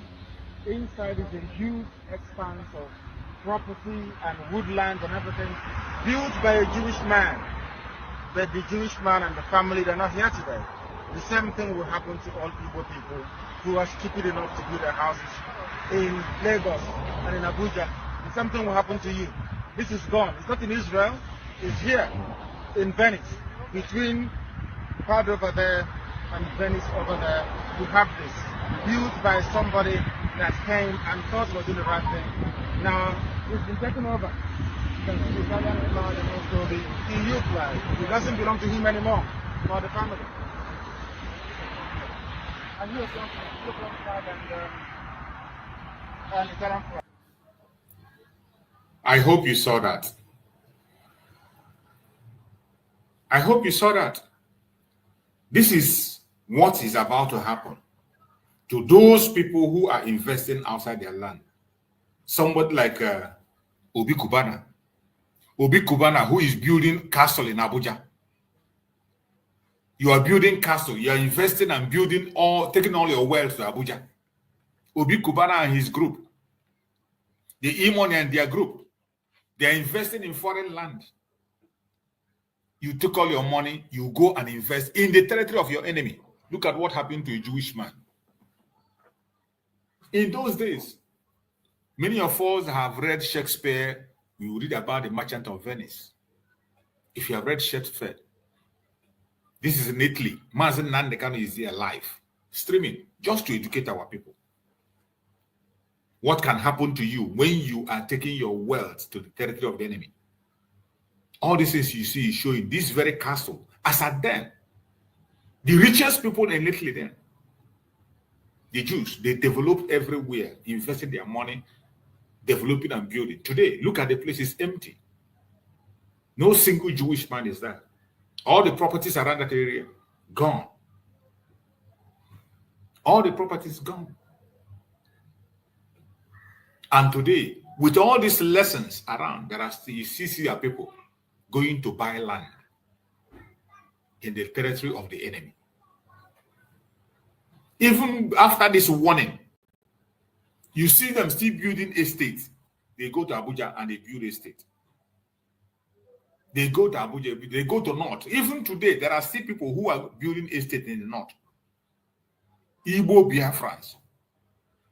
Inside is a huge expanse of property and woodland and everything built by a Jewish man. But the Jewish man and the family, they're not here today. The same thing will happen to all Igbo people who are stupid enough to build their houses in Lagos and in Abuja. The same thing will happen to you. This is gone. It's not in Israel. It's here in Venice. Between Padova there and Venice over there, you have this. built by somebody that came and thought was doing the right thing. Now, it's been taken over. You can see the Italian flag and also the EU flag. It doesn't belong to him anymore, nor the family. And here's the EU flag and Italian flag. I hope you saw that. I hope you saw that. This is what is about to happen to those people who are investing outside their land. Somebody like Obi Kubana. Obi Kubana, who is building castle in Abuja. You are building castle. You are investing and building taking all your wealth to Abuja. Obi Kubana and his group. The E-Money and their group. They are investing in foreign land. You took all your money, you go and invest in the territory of your enemy. Look at what happened to a Jewish man. In those days, many of us have read Shakespeare. We will read about the Merchant of Venice. If you have read Shakespeare, this is in Italy. Mazen Nnamdi Kanu is there live, streaming, just to educate our people. What can happen to you when you are taking your wealth to the territory of the enemy? All this is you see is showing this very castle. As at then, the richest people in Italy then, the Jews, they developed everywhere, invested their money, developing and building. Today, look at the place, it's empty. No single Jewish man is there. All the properties around that area, gone. All the properties gone. And today, with all these lessons around, there are still, you see our people going to buy land in the territory of the enemy. Even after this warning, you see them still building estates. They go to Abuja and they build estate. They go to Abuja, they go to North. Even today, there are still people who are building estate in the North. Igbo Biafrans.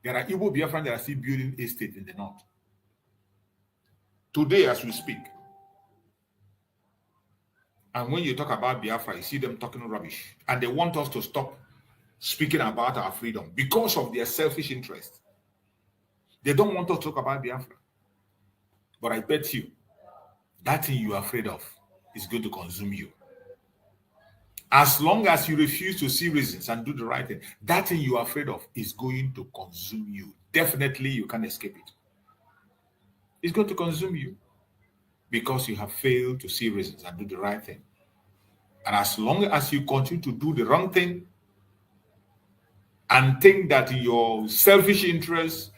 There are Igbo Biafrans that are still building estate in the North. Today, as we speak. And when you talk about Biafra, you see them talking rubbish. And they want us to stop speaking about our freedom because of their selfish interest. They don't want us to talk about Biafra. But I bet you, that thing you are afraid of is going to consume you. As long as you refuse to see reasons and do the right thing, that thing you are afraid of is going to consume you. Definitely, you can't escape it. It's going to consume you because you have failed to see reasons and do the right thing. And as long as you continue to do the wrong thing and think that your selfish interests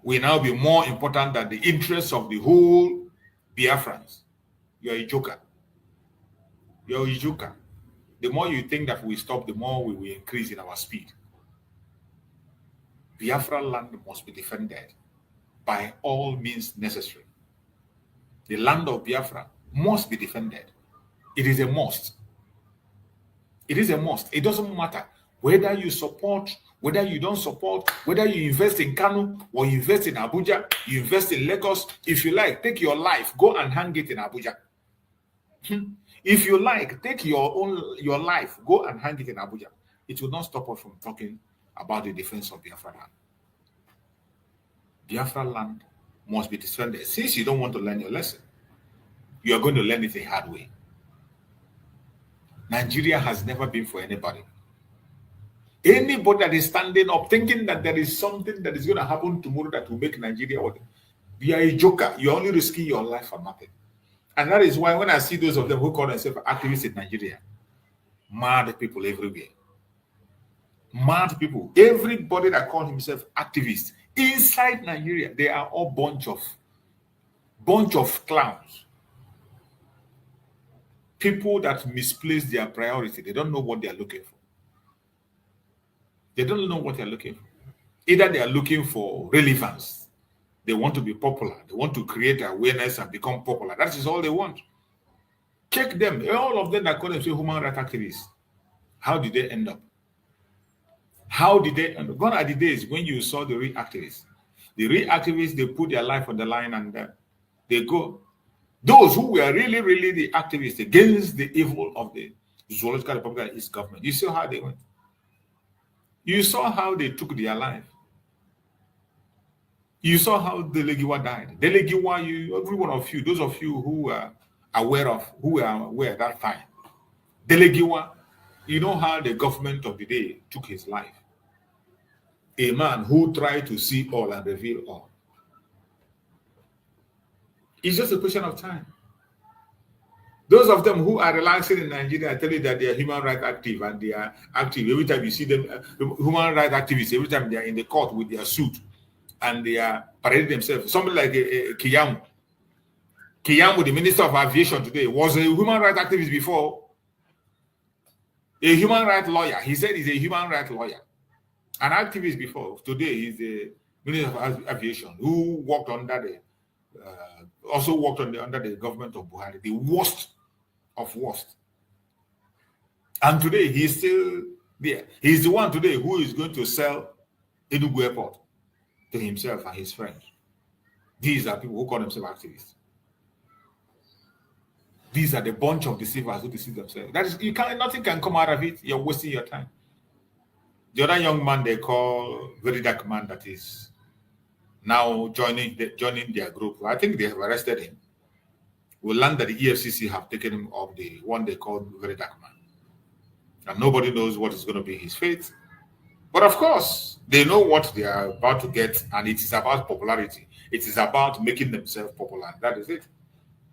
will now be more important than the interests of the whole Biafrans, you're a joker. You're a joker. The more you think that we stop, the more we will increase in our speed. Biafra land must be defended by all means necessary. The land of Biafra must be defended. It is a must. It is a must. It doesn't matter whether you support, whether you don't support, whether you invest in Kanu or you invest in Abuja, you invest in Lagos. If you like, take your life, go and hang it in Abuja. If you like, take your life, go and hang it in Abuja. It will not stop us from talking about the defense of Biafra land. Biafra land must be defended. Since you don't want to learn your lesson, you are going to learn it the hard way. Nigeria has never been for anybody. Anybody that is standing up thinking that there is something that is going to happen tomorrow that will make Nigeria what? You are a joker. You're only risking your life for nothing. And that is why when I see those of them who call themselves activists in Nigeria, mad people everywhere. Mad people. Everybody that calls himself activist inside Nigeria, they are all bunch of clowns. People that misplace their priority. They don't know what they are looking for. They don't know what they're looking for. Either they are looking for relevance. They want to be popular. They want to create awareness and become popular. That is all they want. Check them. All of them that call themselves human rights activists. How did they end up? How did they end up? Gone are the days when you saw the real activists. The real activists, they put their life on the line and they go. Those who were really, really the activists against the evil of the Zoological Republic and its government. You see how they went. You saw how they took their life. You saw how Delegiwa died. Delegiwa, every one of you, those of you who are aware at that time, Delegiwa, you know how the government of the day took his life. A man who tried to see all and reveal all. It's just a question of time. Those of them who are relaxing in Nigeria tell you that they are human rights active and they are active. Every time you see them, human rights activists, every time they are in the court with their suit and they are parading themselves. Somebody like Kiyamu. Kiyamu, the Minister of Aviation today, was a human rights activist before. A human rights lawyer. He said he's a human rights lawyer. An activist before. Today he's the Minister of Aviation who worked under the also worked under the government of Buhari, the worst of worst. And today he's still there. He's the one today who is going to sell Enugu Airport to himself and his friends. These are people who call themselves activists. These are the bunch of deceivers who deceive themselves. That is, nothing can come out of it. You're wasting your time. The other young man they call very dark man that is now joining their group. I think they have arrested him. We'll learn that the EFCC have taken him off the one they call very dark man. And nobody knows what is going to be his fate. But of course, they know what they are about to get, and it is about popularity. It is about making themselves popular. That is it.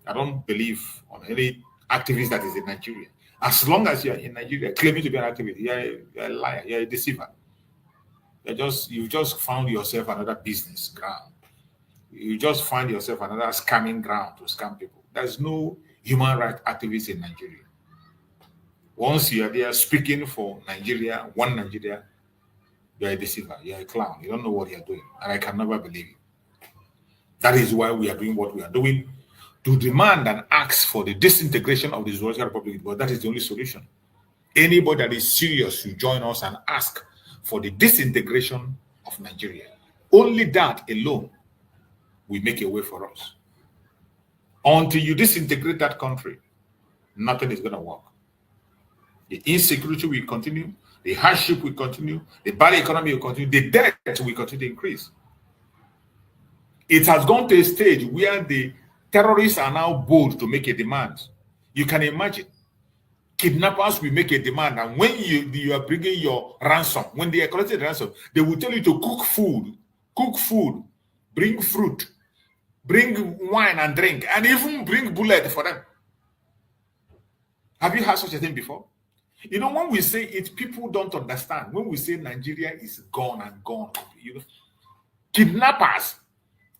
I don't believe on any activist that is in Nigeria. As long as you are in Nigeria claiming to be an activist, you're a liar, you're a deceiver. You've just found yourself another business ground. You just find yourself another scamming ground to scam people. There's no human rights activists in Nigeria. Once you are there speaking for Nigeria, one Nigeria, you're a deceiver, you're a clown. You don't know what you're doing. And I can never believe it. That is why we are doing what we are doing, to demand and ask for the disintegration of the Zoological Republic, but that is the only solution. Anybody that is serious should join us and ask for the disintegration of Nigeria. Only that alone will make a way for us. Until you disintegrate that country, nothing is going to work. The insecurity will continue, the hardship will continue, the bad economy will continue, the debt will continue to increase. It has gone to a stage where the terrorists are now bold to make a demand. You can imagine. Kidnappers will make a demand, and when you are bringing your ransom, when they are collecting the ransom, they will tell you to cook food, bring fruit, bring wine and drink, and even bring bullet for them. Have you heard such a thing before? You know, when we say it, people don't understand. When we say Nigeria is gone and gone, kidnappers,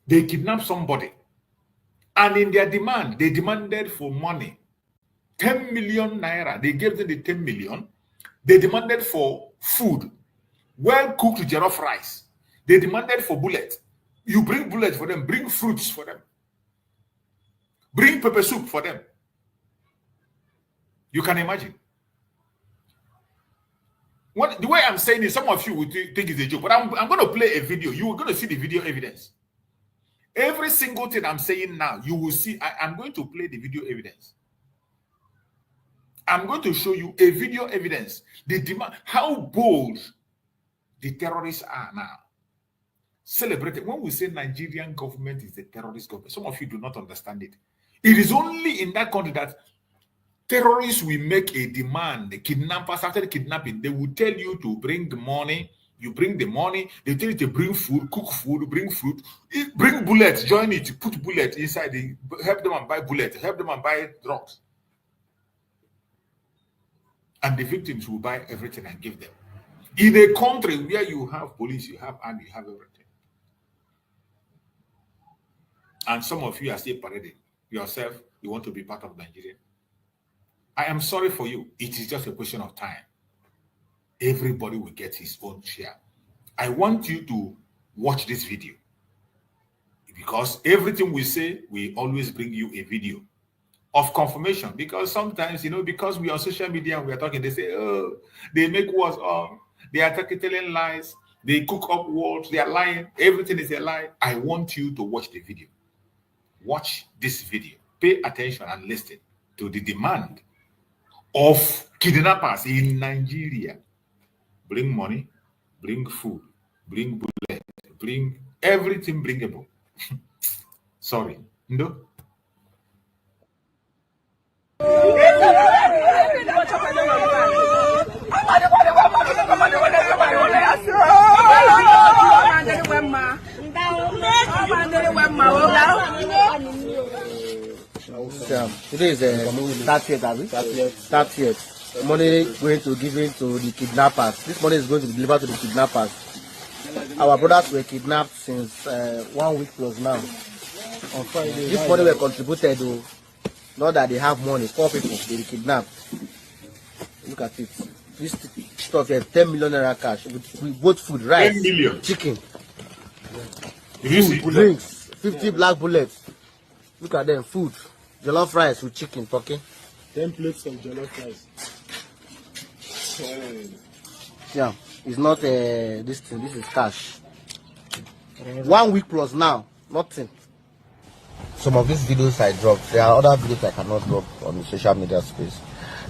they kidnap somebody, and in their demand, they demanded for money. 10 million naira. They gave them the 10 million. They demanded for food, well-cooked jollof rice. They demanded for bullet. You bring bullet for them, bring fruits for them, bring pepper soup for them. You can imagine. The way I'm saying it, some of you would think it's a joke, but I'm going to play a video. You are going to see the video evidence. Every single thing I'm saying now, you will see. I'm going to play the video evidence. I'm going to show you a video evidence. The demand, how bold the terrorists are now. Celebrated. When we say Nigerian government is the terrorist government, some of you do not understand it. It is only in that country that terrorists will make a demand. The kidnappers, after the kidnapping, they will tell you to bring the money. You bring the money. They tell you to bring food, cook food, bring fruit, bring bullets, join it, put bullets inside. Help them and buy bullets, help them and buy drugs. And the victims will buy everything and give them. In a country where you have police, you have army, you have everything. And some of you are still parading yourself. You want to be part of Nigeria. I am sorry for you. It is just a question of time. Everybody will get his own share. I want you to watch this video, because everything we say, we always bring you a video of confirmation. Because sometimes, because we are on social media, we are talking, they say, oh, they make words up, they are telling lies, they cook up words, they are lying, everything is a lie. I want you to watch the video. Watch this video. Pay attention and listen to the demand of kidnappers in Nigeria. Bring money, bring food, bring bullet, bring everything bringable. Sorry. No? Today is 30th. Money going to give it to the kidnappers. This money is going to be delivered to the kidnappers. Our brothers were kidnapped since 1 week plus now. On Friday, this money were contributed to, not that they have money. 4 people they were kidnapped. Look at it. This stuff here, 10 million naira cash with both food, rice, 10 million. chicken, food, drinks, 50 black bullets. Look at them, food, jollof rice with chicken, talking. 10 plates of jollof rice. Yeah, it's not this thing. This is cash. 1 week plus now, nothing. Some of these videos I dropped. There are other videos I cannot drop on the social media space.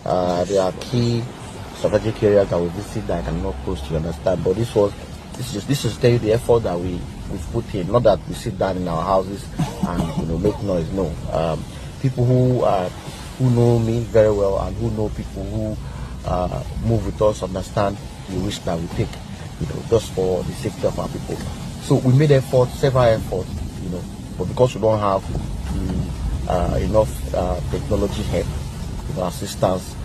There are key strategic areas that we visit that I cannot post. You understand? But this is tell you the effort that we've put in. Not that we sit down in our houses and make noise. No, people who know me very well and who know people who move with us understand the risk that we take. Just for the safety of our people. So we made several efforts. But because we don't have enough technology help, assistance,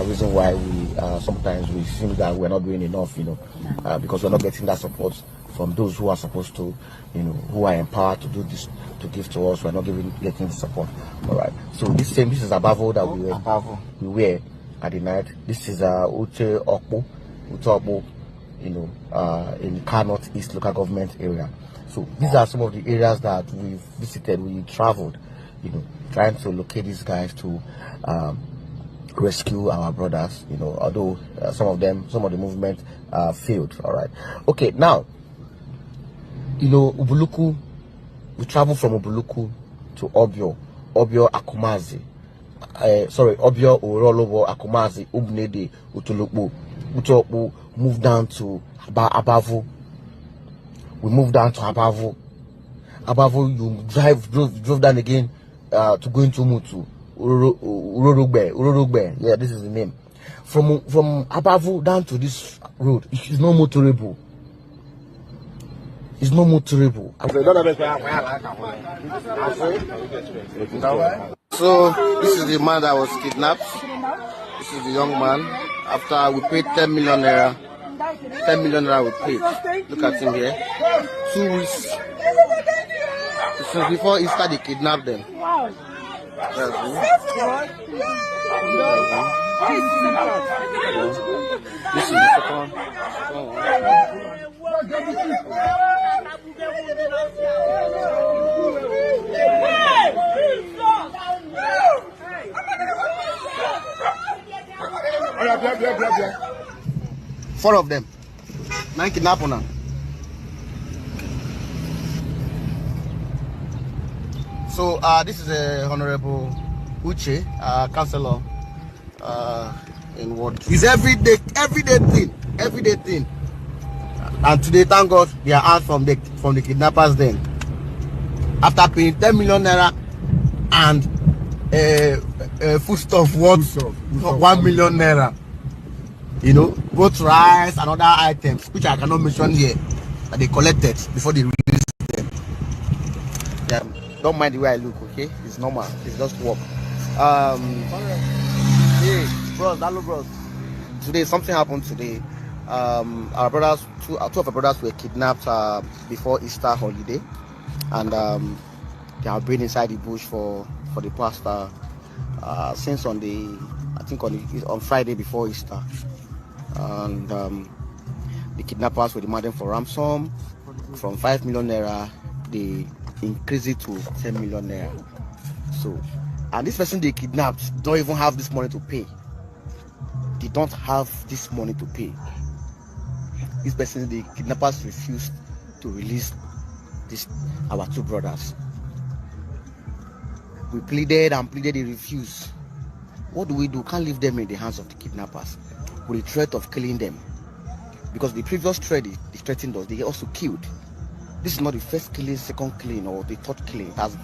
reason why we sometimes we seem that we're not doing enough, because we're not getting that support from those who are supposed to, who are empowered to do this, to give to us. We're not getting the support. All right. So this is Abavo that we wear at the night. This is Ute Okpo, in Kanu East local government area. So these are some of the areas that we've visited. We traveled, trying to locate these guys to rescue our brothers. Although some of the movement failed. All right. Okay. Now, Ubuluku. We traveled from Ubuluku to Obio Akumazi. Obio Orolobo Akumazi Ubnede Utulupu Utokpu. Moved down to Abavo. We moved down to Abavo. Abavo, you drove down again to go into Mutu. Urorugbe. Yeah, this is the name. From Abavo down to this road, it's not motorable. It's not motorable. So this is the man that was kidnapped. This is the young man. After we paid 10 million naira. 10 million naira we paid. Look at him here. 2 weeks. Since before Easter they kidnapped them. Wow. This is the second. Four of them. 9 kidnappers now. So this is Honorable Uche, councillor in Ward 2. It's everyday thing. And today, thank God, they are out from the kidnappers then. After paying 10 million naira and foodstuff worth 1 million naira. Both rice and other items, which I cannot mention here, that they collected before they released them. Yeah, don't mind the way I look, okay? It's normal. It's just work. Hey, bros. Today, something happened today. Our brothers, two of our brothers were kidnapped before Easter holiday, and they have been inside the bush for the past since on Friday before Easter. And the kidnappers were demanding for ransom from 5 million naira. They increased it to 10 million naira. So, and this person they kidnapped don't even have this money to pay. They don't have this money to pay. This person, the kidnappers refused to release our 2 brothers. We pleaded, they refused. What do? Can't leave them in the hands of the kidnappers with the threat of killing them. Because the previous threat they threatened us, they also killed. This is not the first killing, second killing, or the third killing. It has,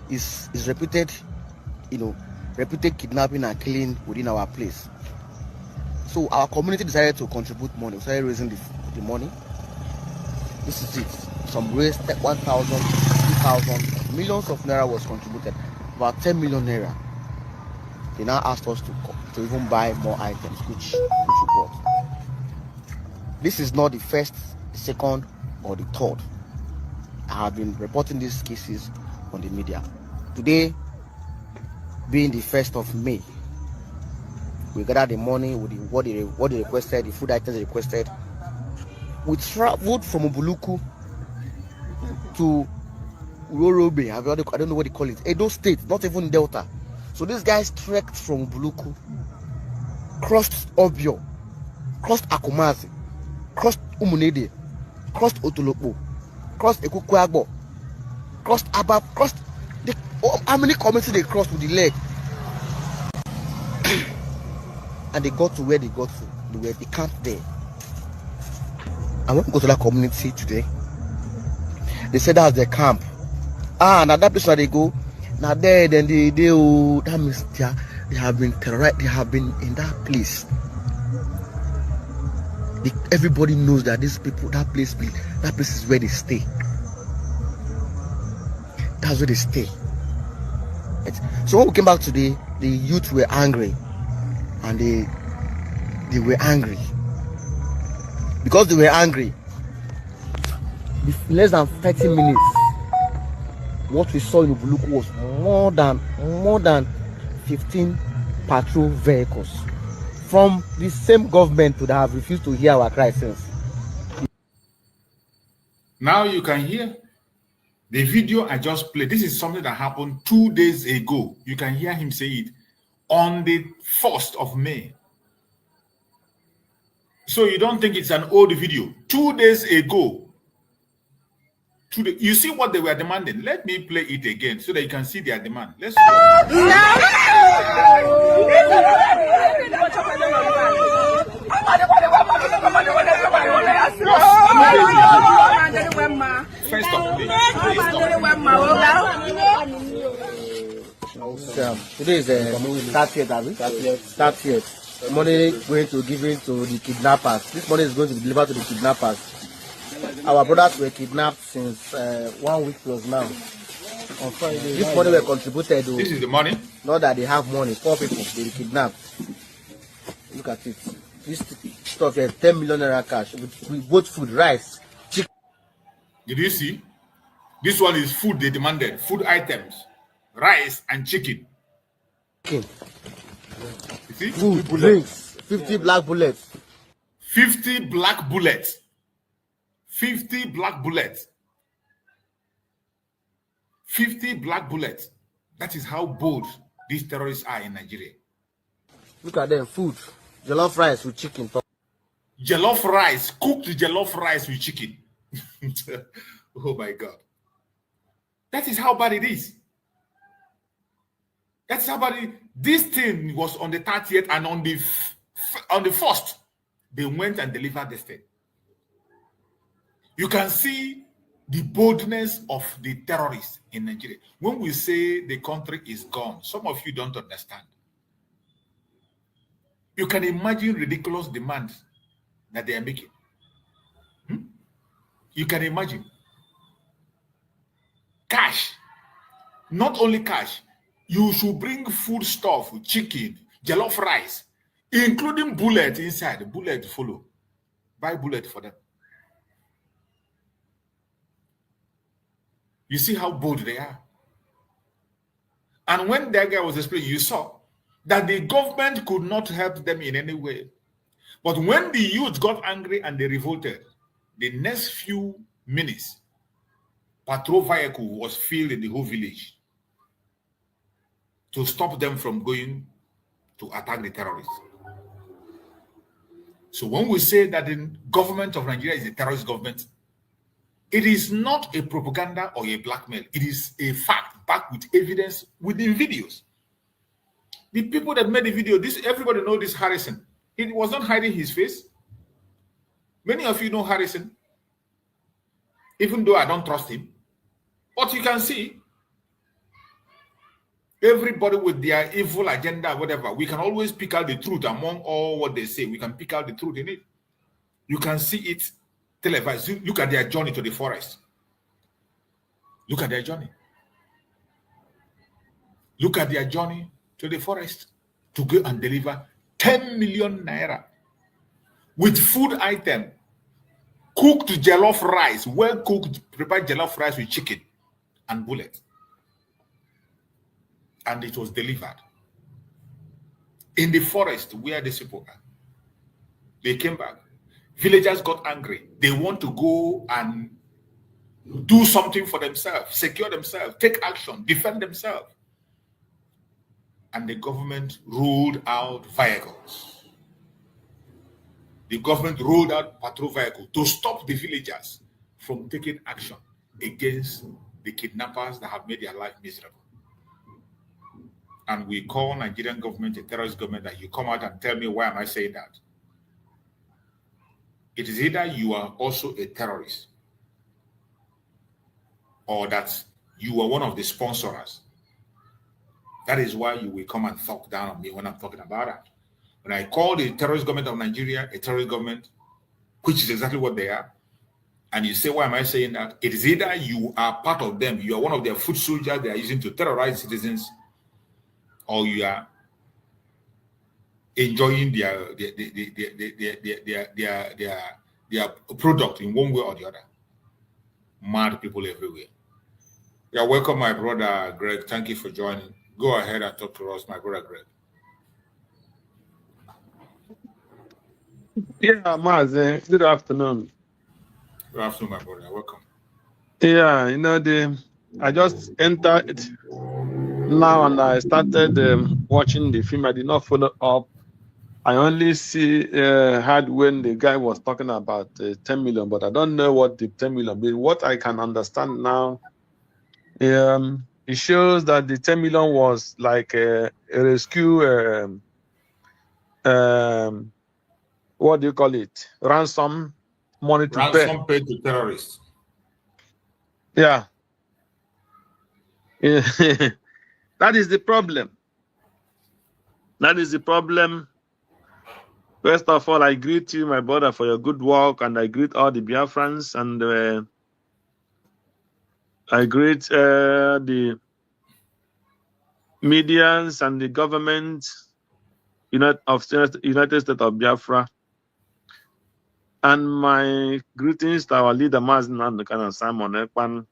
is repeated, repeated kidnapping and killing within our place. So our community decided to contribute money. We started raising the money. This is it. Some raised 1,000, 2,000, millions of naira was contributed. About 10 million naira. They now asked us to even buy more items, which we bought. This is not the first, the second, or the third. I have been reporting these cases on the media. Today, being the 1st of May, we gathered the money with what they requested, the food items they requested. We traveled from Ubuluku to Urorobe. I don't know what they call it. Edo State, not even Delta. So these guys trekked from Ubuluku, crossed Obio, crossed Akumazi, crossed Umunede, crossed Otolopo, crossed Ekukwagbo, crossed Abab, crossed how many communities they crossed with the leg? And they got to where they got to. They camped there. I want to go to that community today. They said that's their camp. Now that place where they go, now there, then that means they have been terrorized. They have been in that place. Everybody knows that these people, that place is where they stay. That's where they stay. So when we came back today, the youth were angry. And they were angry. Because they were angry, in less than 30 minutes, what we saw in Ubuluku was more than 15 patrol vehicles from the same government that have refused to hear our cry since. Now you can hear the video I just played. This is something that happened 2 days ago. You can hear him say it on the 1st of May. So you don't think it's an old video. 2 days ago. You see what they were demanding. Let me play it again so that you can see their demand. Let's Today is 30th. Money going to given to the kidnappers. This money is going to be delivered to the kidnappers. Our brothers were kidnapped since 1 week plus now. On Friday, this money were contributed. This is the money? Not that they have money. 4 people, they were kidnapped. Look at it. This stuff here, 10 million naira cash with both food, rice, chicken. Did you see? This one is food they demanded. Food items, rice and chicken. You see? Food, drinks, 50 black bullets. 50 black bullets. 50 black bullets. 50 black bullets. That is how bold these terrorists are in Nigeria. Look at them, food. Jollof rice with chicken. Jollof rice, cooked jollof rice with chicken. Oh my God. That is how bad it is. That's how bad it is. This thing was on the 30th, and on the 1st, they went and delivered this thing. You can see the boldness of the terrorists in Nigeria. When we say the country is gone, some of you don't understand. You can imagine ridiculous demands that they are making. You can imagine. Cash. Not only cash. You should bring food stuff, chicken, jollof rice, including bullet inside. Bullet follow. Buy bullet for them. You see how bold they are. And when that guy was explaining, you saw that the government could not help them in any way. But when the youth got angry and they revolted, the next few minutes, patrol vehicle was filled in the whole village to stop them from going to attack the terrorists. So when we say that the government of Nigeria is a terrorist government, it is not a propaganda or a blackmail. It is a fact backed with evidence within videos. The people that made the video, everybody knows this Harrison. He was not hiding his face. Many of you know Harrison, even though I don't trust him. But you can see everybody with their evil agenda, whatever. We can always pick out the truth among all what they say. We can pick out the truth in it. You can see it televised. Look at their journey to the forest. Look at their journey. Look at their journey to the forest to go and deliver 10 million naira with food item, cooked jollof rice, well cooked, prepared jollof rice with chicken and bullet. And it was delivered in the forest where the people are. They came back. Villagers got angry. They want to go and do something for themselves, secure themselves, take action, defend themselves. And the government ruled out vehicles. The government rolled out patrol vehicles to stop the villagers from taking action against the kidnappers that have made their life miserable. And we call Nigerian government a terrorist government, that you come out and tell me, why am I saying that? It is either you are also a terrorist or that you are one of the sponsors. That is why you will come and talk down on me when I'm talking about that. When I call the terrorist government of Nigeria a terrorist government, which is exactly what they are, and you say, why am I saying that? It is either you are part of them, you are one of their foot soldiers they are using to terrorize citizens, or you are enjoying their product in one way or the other. Mad people everywhere. Yeah, welcome, my brother Greg. Thank you for joining. Go ahead and talk to us, my brother Greg. Yeah, Maz, good afternoon. Good afternoon, my brother. Welcome. Yeah, you know, I just entered now and I started watching the film. I did not follow up. I only heard when the guy was talking about 10 million, but I don't know what the 10 million means. What I can understand now, it shows that the 10 million was like a rescue, what do you call it? Ransom money to pay. Ransom paid to terrorists. Yeah. That is the problem. That is the problem. First of all, I greet you, my brother, for your good work, and I greet all the Biafrans, and I greet the medians and the government of United States of Biafra. And my greetings to our leader, Mazen and Simon Ekpan,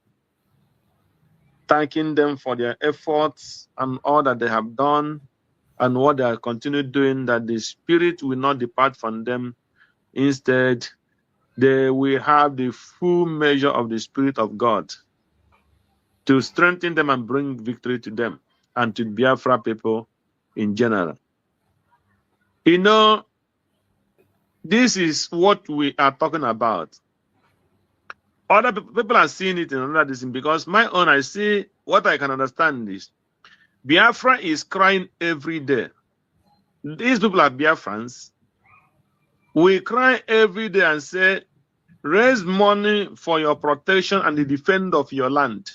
thanking them for their efforts and all that they have done and what they are continue doing, that the spirit will not depart from them. Instead, they will have the full measure of the Spirit of God to strengthen them and bring victory to them and to Biafra people in general. You know, this is what we are talking about. Other people are seeing it in another thing, because my own, I see what I can understand is Biafra is crying every day. These people are Biafrans. We cry every day and say, raise money for your protection and the defense of your land.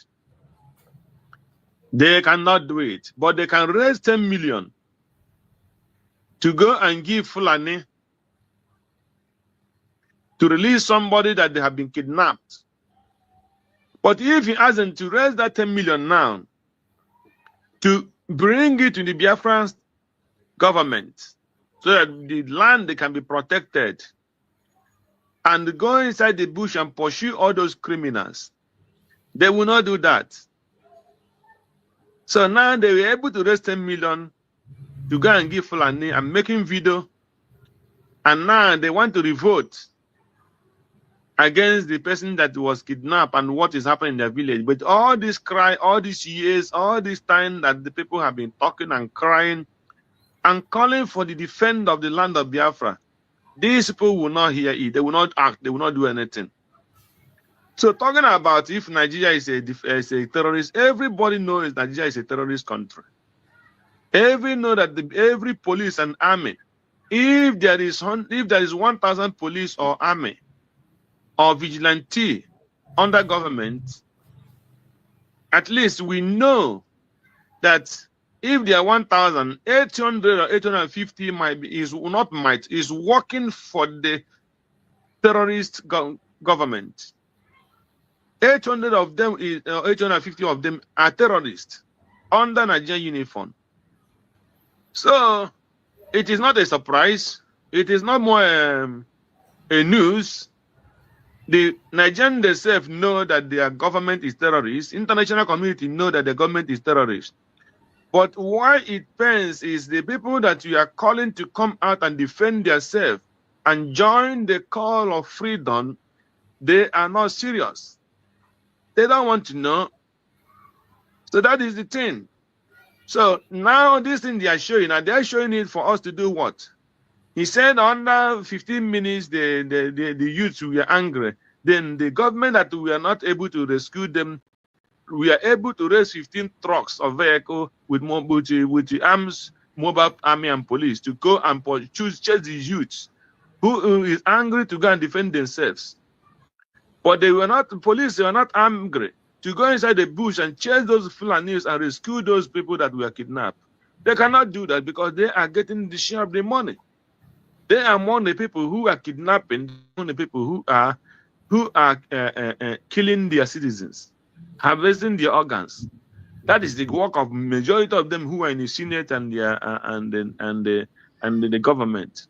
They cannot do it, but they can raise 10 million to go and give Fulani to release somebody that they have been kidnapped. But if he ask them to raise that 10 million now, to bring it to the Biafran government, so that the land they can be protected, and go inside the bush and pursue all those criminals, they will not do that. So now they were able to raise 10 million to go and give Fulani and making video, and now they want to revolt against the person that was kidnapped and what is happening in their village. But all this cry, all these years, all this time that the people have been talking and crying and calling for the defense of the land of Biafra, these people will not hear it. They will not act. They will not do anything. So talking about if Nigeria is a terrorist, everybody knows Nigeria is a terrorist country. Everybody know that every police and army, if there is 1,000 police or army or vigilante under government, at least we know that if there are 1,800 or 850 is working for the terrorist government. 800 of them 850 of them are terrorists under Nigerian uniform. So it is not a surprise. It is not more a news. The Nigerians themselves know that their government is terrorist. International community know that the government is terrorist. But why it pains is the people that you are calling to come out and defend themselves and join the call of freedom, they are not serious. They don't want to know. So that is the thing. So now this thing they are showing, and they are showing it for us to do what? He said under 15 minutes, the youths were angry. Then the government that we are not able to rescue them, we are able to raise 15 trucks of vehicle with the arms, mobile army and police to go and chase these youths who is angry to go and defend themselves. But they were not, police were not angry to go inside the bush and chase those Fulanis and rescue those people that were kidnapped. They cannot do that because they are getting the share of the money. They are among the people who are kidnapping, among the people who are killing their citizens, harvesting their organs. That is the work of majority of them who are in the Senate and the government.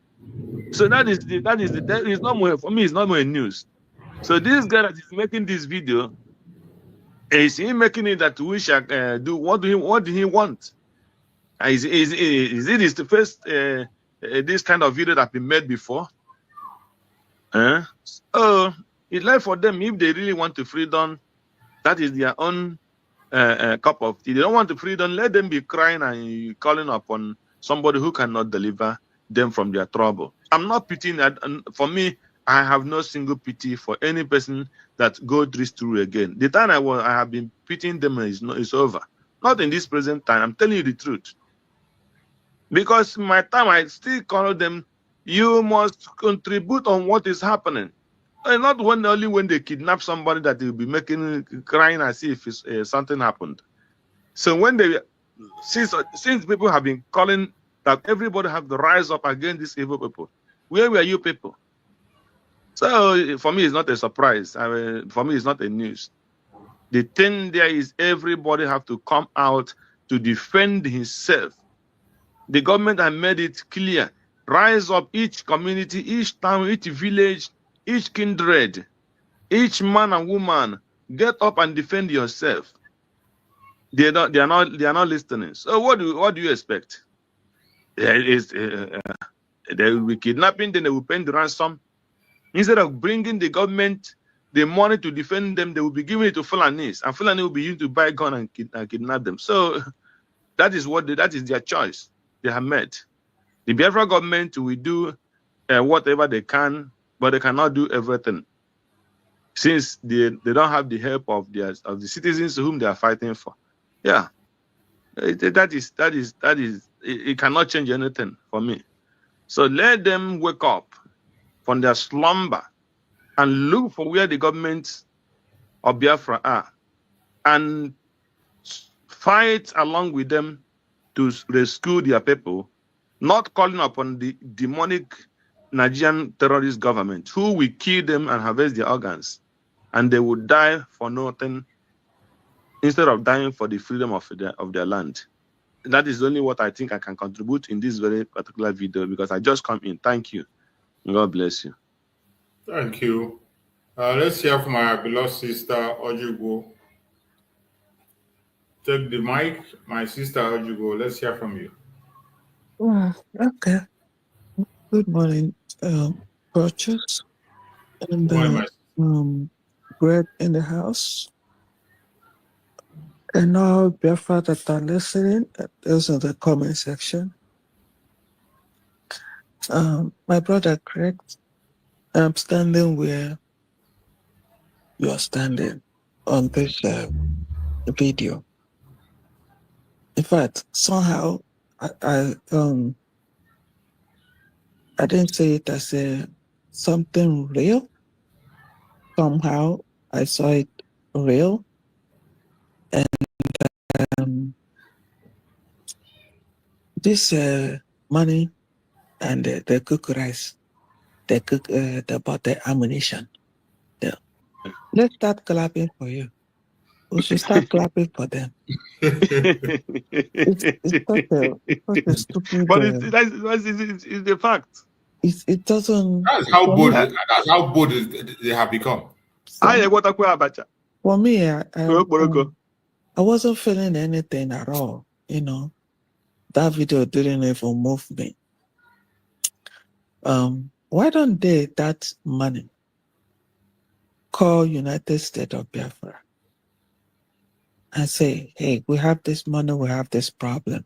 So that is not more, for me. It's not more news. So this guy that is making this video, is he making it that we shall do? What do he want? Is it the first this kind of video that been made before? So it's left for them. If they really want to freedom, that is their own cup of tea. They don't want to freedom, let them be crying and calling upon somebody who cannot deliver them from their trouble. I'm not pitying that. For me, I have no single pity for any person that goes through again. The time I have been pitying them is over. Not in this present time. I'm telling you the truth. Because my time, I still call them, you must contribute on what is happening. And not only when they kidnap somebody that they'll be crying as if something happened. So when since people have been calling that everybody have to rise up against these evil people, where were you people? So for me, it's not a surprise. For me, it's not a news. The thing there is everybody have to come out to defend himself. The government has made it clear. Rise up, each community, each town, each village, each kindred, each man and woman, get up and defend yourself. They are not listening. So what do you expect? They will be kidnapping, then they will pay the ransom. Instead of bringing the government the money to defend them, they will be giving it to Fulanis, and Fulani will be used to buy gun and kidnap them. So that is their choice they have made. The Biafra government will do whatever they can, but they cannot do everything, since they don't have the help of the citizens whom they are fighting for. Yeah, it cannot change anything for me. So let them wake up from their slumber and look for where the governments of Biafra are and fight along with them to rescue their people, not calling upon the demonic Nigerian terrorist government who will kill them and harvest their organs, and they would die for nothing instead of dying for the freedom of their land. That is only what I think I can contribute in this very particular video, because I just come in. Thank you. God bless you. Thank you. Let's hear from my beloved sister, Ojugo. Take the mic, my sister Ojugo. Let's hear from you. Okay. Good morning, Purchase, and Greg in the house, and all Biafra that are listening. Those are the comment section. My brother Greg, I'm standing where you are standing on this video. In fact, somehow I didn't say it as something real, somehow I saw it real. And this money and the cook rice, they bought the ammunition. Let's start clapping for you. We should start clapping for them. It's such a stupid. But it's the fact. It doesn't. That's how bold. That's how bold they have become. For me, I wasn't feeling anything at all. You know, that video didn't even move me. Why don't they that money call United States of Biafra and say, hey, we have this money, we have this problem.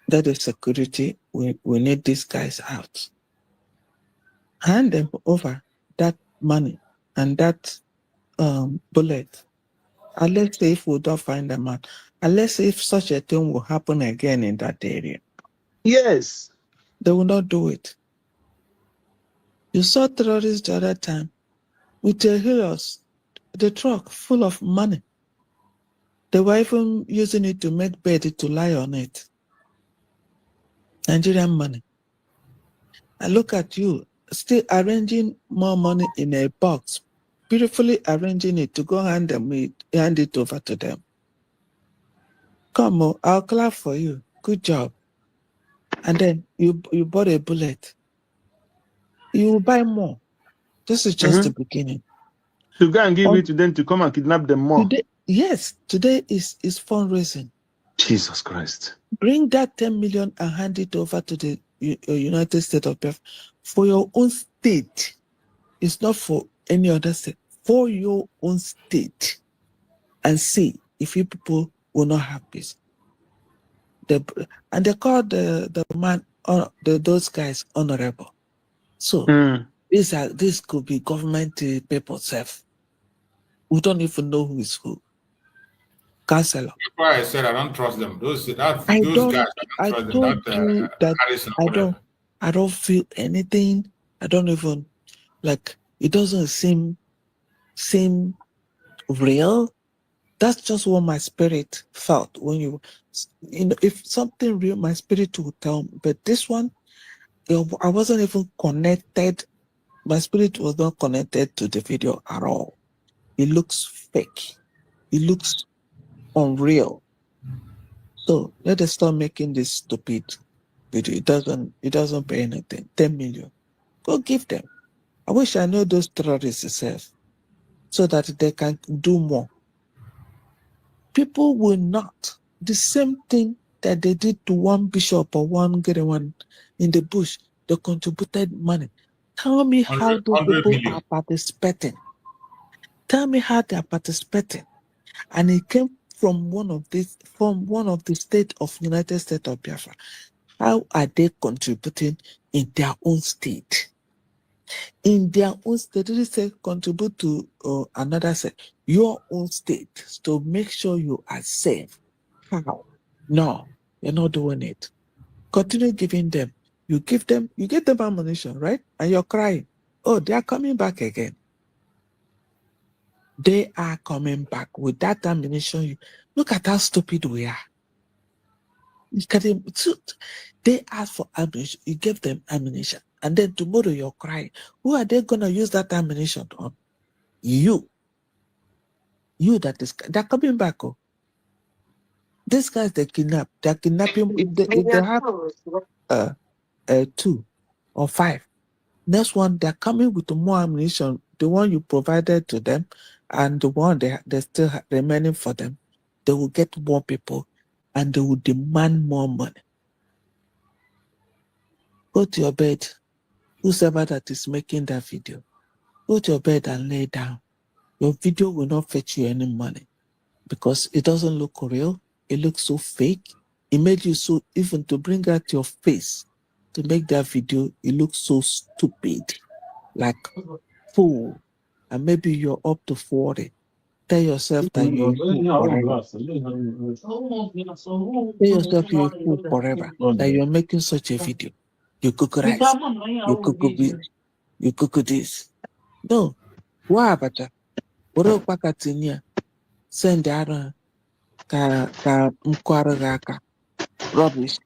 That is security. We need these guys out. Hand them over that money and that bullet. And let's say if we don't find them out. And let's say if such a thing will happen again in that area. Yes. They will not do it. You saw terrorists the other time with their heroes, the truck full of money. They were even using it to make bed to lie on it. Nigerian money. I look at you, still arranging more money in a box, beautifully arranging it to go hand it over to them. Come on, I'll clap for you. Good job. And then you bought a bullet. You will buy more. This is just the beginning. To go and give it to them to come and kidnap them more. Today is fundraising. Jesus Christ. Bring that 10 million and hand it over to the United States of Biafra for your own state. It's not for any other state. For your own state. And see if you people will not have peace. And they call the man, those guys honorable. So this could be government people self. We don't even know who is who. Counselor. That's why I said I don't trust them. Those guys, I don't trust them. I don't feel anything. I don't even it doesn't seem real. That's just what my spirit felt when you know, if something real, my spirit will tell me. But this one, I wasn't even connected. My spirit was not connected to the video at all. It looks fake. It looks unreal. So let us start making this stupid video. It doesn't pay anything. 10 million. Go give them. I wish I know those terrorists themselves so that they can do more. People will not. The same thing that they did to one bishop or one in the bush, they contributed money. Tell me how those people are participating. Tell me how they are participating. And it came from one of the state of United States of Biafra. How are they contributing in their own state? In their own state, they didn't say contribute to another state. Your own state, to make sure you are safe. How? No, you're not doing it. Continue giving them. You give them ammunition, right? And you're crying. Oh, they are coming back again. They are coming back with that ammunition. Look at how stupid we are. They ask for ammunition. You give them ammunition. And then tomorrow you're crying. Who are they going to use that ammunition on? You. You they're coming back. Oh. These guys, they're kidnapping. They have 2 or 5. Next one, they're coming with more ammunition. The one you provided to them and the one they still remaining for them. They will get more people and they will demand more money. Go to your bed. Whoever that is making that video, go to your bed and lay down. Your video will not fetch you any money because it doesn't look real. It looks so fake. It made you so, even to bring out your face to make that video, it looks so stupid, like fool. And maybe you're up to 40. Tell yourself that you're a fool forever. Tell yourself you're a fool forever. That you're making such a video. You cook rice. You cook beans. you cook this. No. Why abacha? Woro pakatinia. Send ara ka mkwara raka. Rubbish.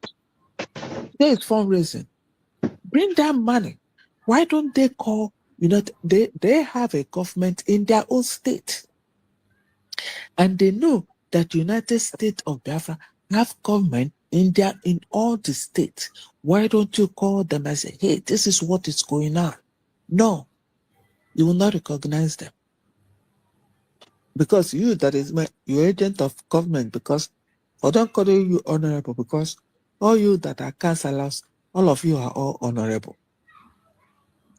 There is fundraising. Bring that money. Why don't they call, they have a government in their own state. And they know that United States of Biafra have government in all the states. Why don't you call them and say, hey, this is what is going on? No, you will not recognize them. Because you, that is your agent of government, because I don't call you honorable, because all you that are councillors, all of you are all honorable.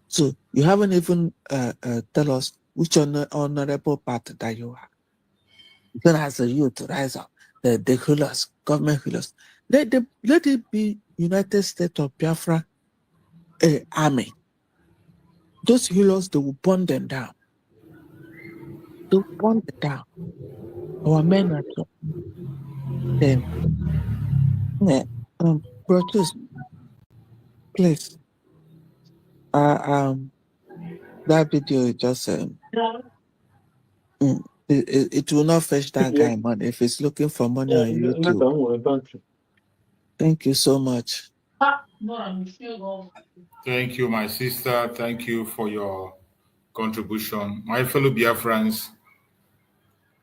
So you haven't even tell us which honorable part that you are. Then as a youth rise up, the healers, government healers. Let it be United States of Biafra army. Those healers, they will burn them down. They will burn them down. Our men are then. Brutus, please. That video is just it will not fetch that guy money if he's looking for money on YouTube. Thank you so much. Thank you, my sister. Thank you for your contribution. My fellow Biafrans,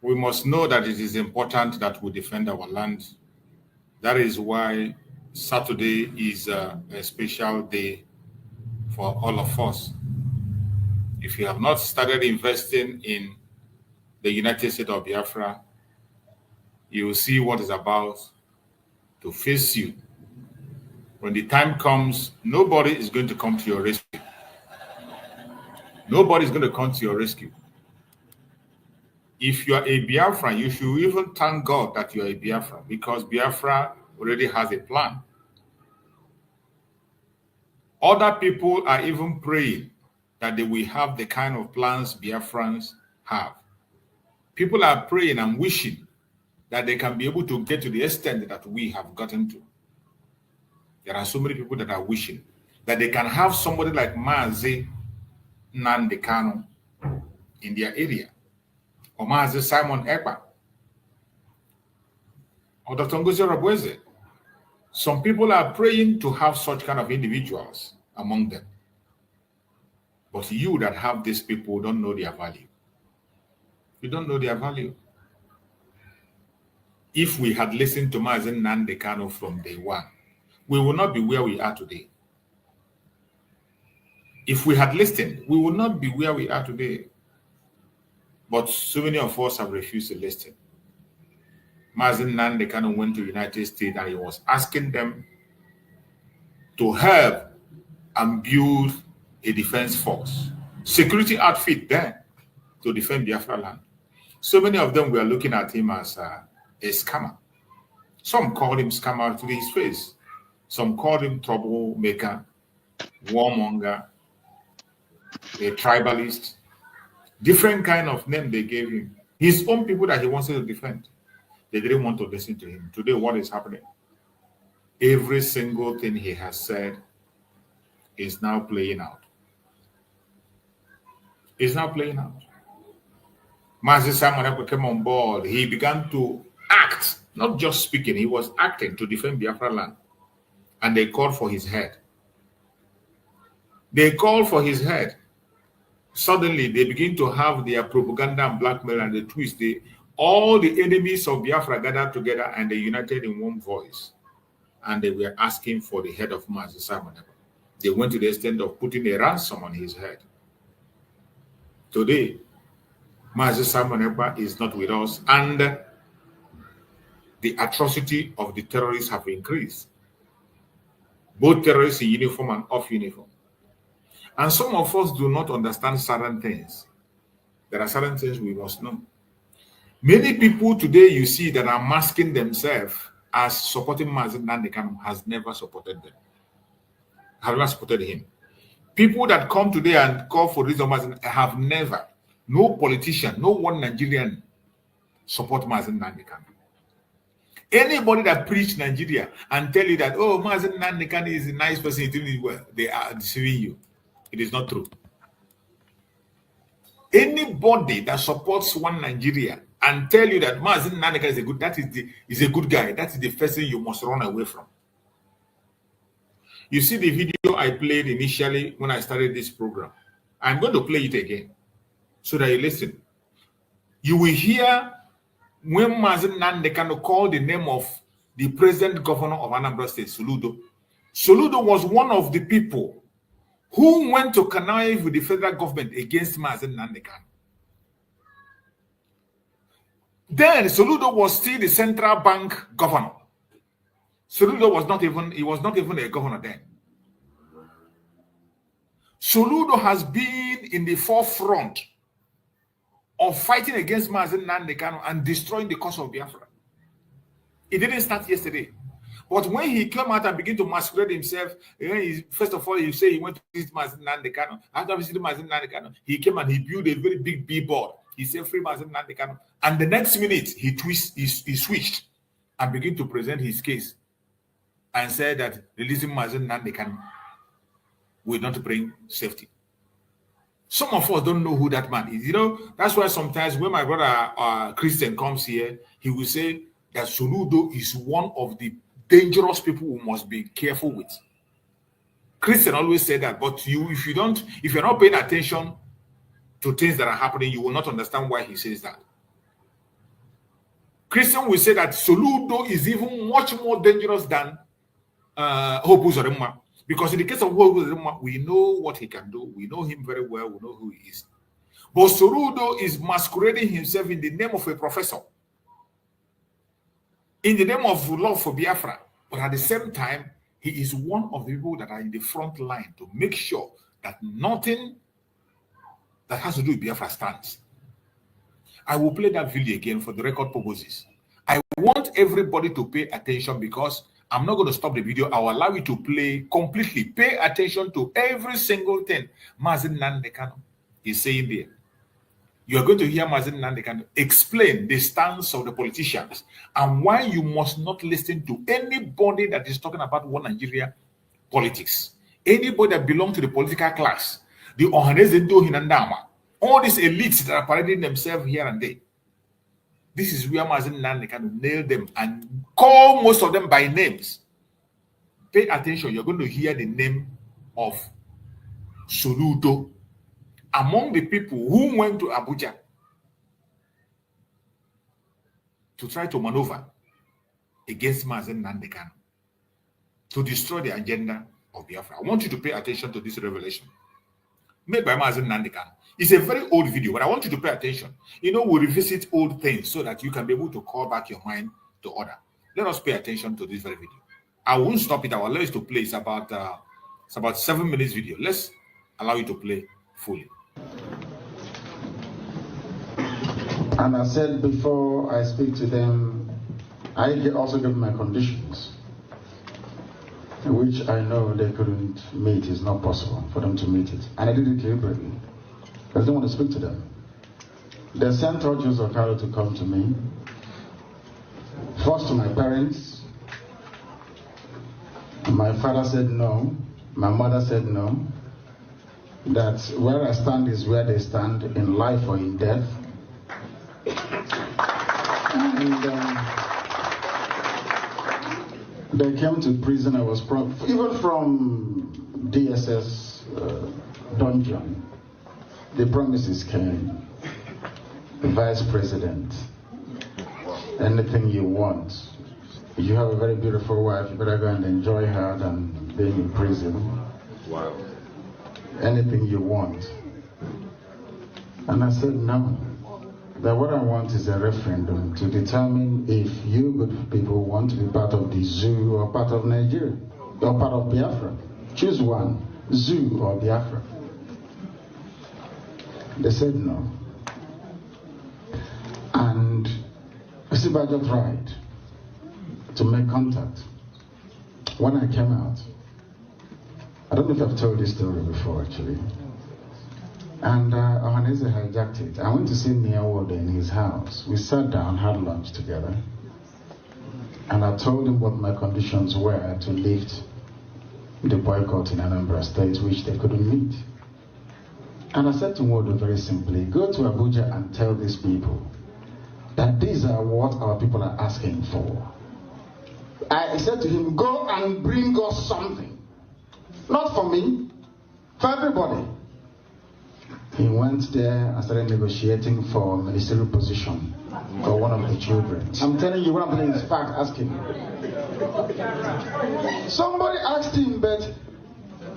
we must know that it is important that we defend our land. That is why Saturday is a special day for all of us. If you have not started investing in the United States of Biafra, you will see what is about to face you. When the time comes, nobody is going to come to your rescue. Nobody is going to come to your rescue. If you are a Biafran, you should even thank God that you are a Biafra, because Biafra already has a plan. Other people are even praying that they will have the kind of plans Biafrans have. People are praying and wishing that they can be able to get to the extent that we have gotten to. There are so many people that are wishing that they can have somebody like Mazi Nnamdi Kanu in their area, or Mazi Simon Ekpa, or Dr. Ngozi Rabweze. Some people are praying to have such kind of individuals among them. But you that have these people don't know their value. You don't know their value. If we had listened to Mazi Nnamdi Kanu from day one, we will not be where we are today. If we had listened, we would not be where we are today. But so many of us have refused to listen. Mazi Nnamdi Kanu went to the United States and he was asking them to help and build a defense force, security outfit there to defend Biafra land. So many of them were looking at him as a scammer. Some called him scammer to his face. Some called him troublemaker, warmonger, a tribalist. Different kind of name they gave him. His own people that he wanted to defend, they didn't want to listen to him. Today, what is happening? Every single thing he has said is now playing out. It's now playing out. Mazi Simon Ekpa came on board. He began to act, not just speaking. He was acting to defend Biafra land. And they called for his head. They called for his head. Suddenly, they begin to have their propaganda and blackmail and the twist. All the enemies of Biafra gathered together and they united in one voice. And they were asking for the head of Mazi Simon Ekpa. They went to the extent of putting a ransom on his head. Today, Mazi Simon Ekpa is not with us, and the atrocity of the terrorists have increased. Both terrorists in uniform and off uniform. And some of us do not understand certain things. There are certain things we must know. Many people today you see that are masking themselves as supporting Mazi Nnamdi Kanu has never supported them. Have never supported him. People that come today and call for this have never. No politician, no one Nigerian support Mazi Nnamdi Kanu. Anybody that preach Nigeria and tell you that, oh, Mazi Nnamdi Kanu is a nice person, he's doing it well, they are deceiving you. It is not true. Anybody that supports one Nigeria and tell you that Mazen Naneka is a good guy, that is the first thing you must run away from. You see the video I played initially when I started this program. I'm going to play it again so that you listen. You will hear when Mazen Naneka called the name of the present governor of Anambra State, Soludo. Soludo was one of the people who went to connive with the federal government against Mazen Naneka. Then Soludo was still the central bank governor. Soludo was not even a governor then. Soludo has been in the forefront of fighting against Mazen Naneka and destroying the cause of Biafra. It didn't start yesterday. But when he came out and began to masquerade himself, first of all, he said he went to visit Mazen Naneka. After visiting Mazen Naneka, he came and he built a very big billboard. He said, "Free Mazen Naneka." And the next minute, he switched and began to present his case and said that releasing Mazen Naneka will not bring safety. Some of us don't know who that man is. You know, that's why sometimes when my brother Christian comes here, he will say that Soludo is one of the dangerous people we must be careful with. Christian always said that, but if you're not paying attention to things that are happening, you will not understand why he says that. Christian will say that Soludo is even much more dangerous than Hopu Zorema, because in the case of Hopu Zorema, we know what he can do. We know him very well. We know who he is. But Soludo is masquerading himself in the name of a professor, in the name of love for Biafra, but at the same time, he is one of the people that are in the front line to make sure that nothing that has to do with Biafra stands. I will play that video again for the record purposes. I want everybody to pay attention because I'm not going to stop the video. I will allow you to play completely. Pay attention to every single thing Mazen Naneka is saying there. You are going to hear Mazen Naneka explain the stance of the politicians and why you must not listen to anybody that is talking about one Nigeria politics. Anybody that belongs to the political class, the Ohanezendo Hinandama, all these elites that are parading themselves here and there. This is where Mazen Naneka nail them and call most of them by names. Pay attention. You're going to hear the name of Soludo among the people who went to Abuja to try to maneuver against Mazen Naneka to destroy the agenda of Biafra. I want you to pay attention to this revelation made by Mazen Naneka. It's a very old video, but I want you to pay attention. You know, we revisit old things so that you can be able to call back your mind to order. Let us pay attention to this very video. I won't stop it. I will allow you to play. It's about 7 minutes video. Let's allow you to play fully. And I said before I speak to them, I also give my conditions, which I know they couldn't meet. It's not possible for them to meet it. And I did it deliberately, because I didn't want to speak to them. They sent Joseph Okaro to come to me, first to my parents. My father said no, my mother said no, that where I stand is where they stand, in life or in death. And they came to prison. I was even from DSS dungeon. The promises came. The vice president, anything you want. You have a very beautiful wife. You better go and enjoy her than being in prison. Wow. Anything you want. And I said no. That what I want is a referendum to determine if you good people want to be part of the zoo or part of Nigeria, or part of Biafra. Choose one, zoo or Biafra. They said no. And I see I just right to make contact. When I came out, I don't know if I've told this story before actually. And Ohaneze hijacked it. I went to see Nia Wode in his house. We sat down, had lunch together. And I told him what my conditions were to lift the boycott in Anambra State, which they couldn't meet. And I said to Modo very simply, go to Abuja and tell these people that these are what our people are asking for. I said to him, go and bring us something. Not for me, for everybody. He went there and started negotiating for a ministerial position for one of the children. I'm telling you, what I'm telling you is fact. Ask him. Somebody asked him, but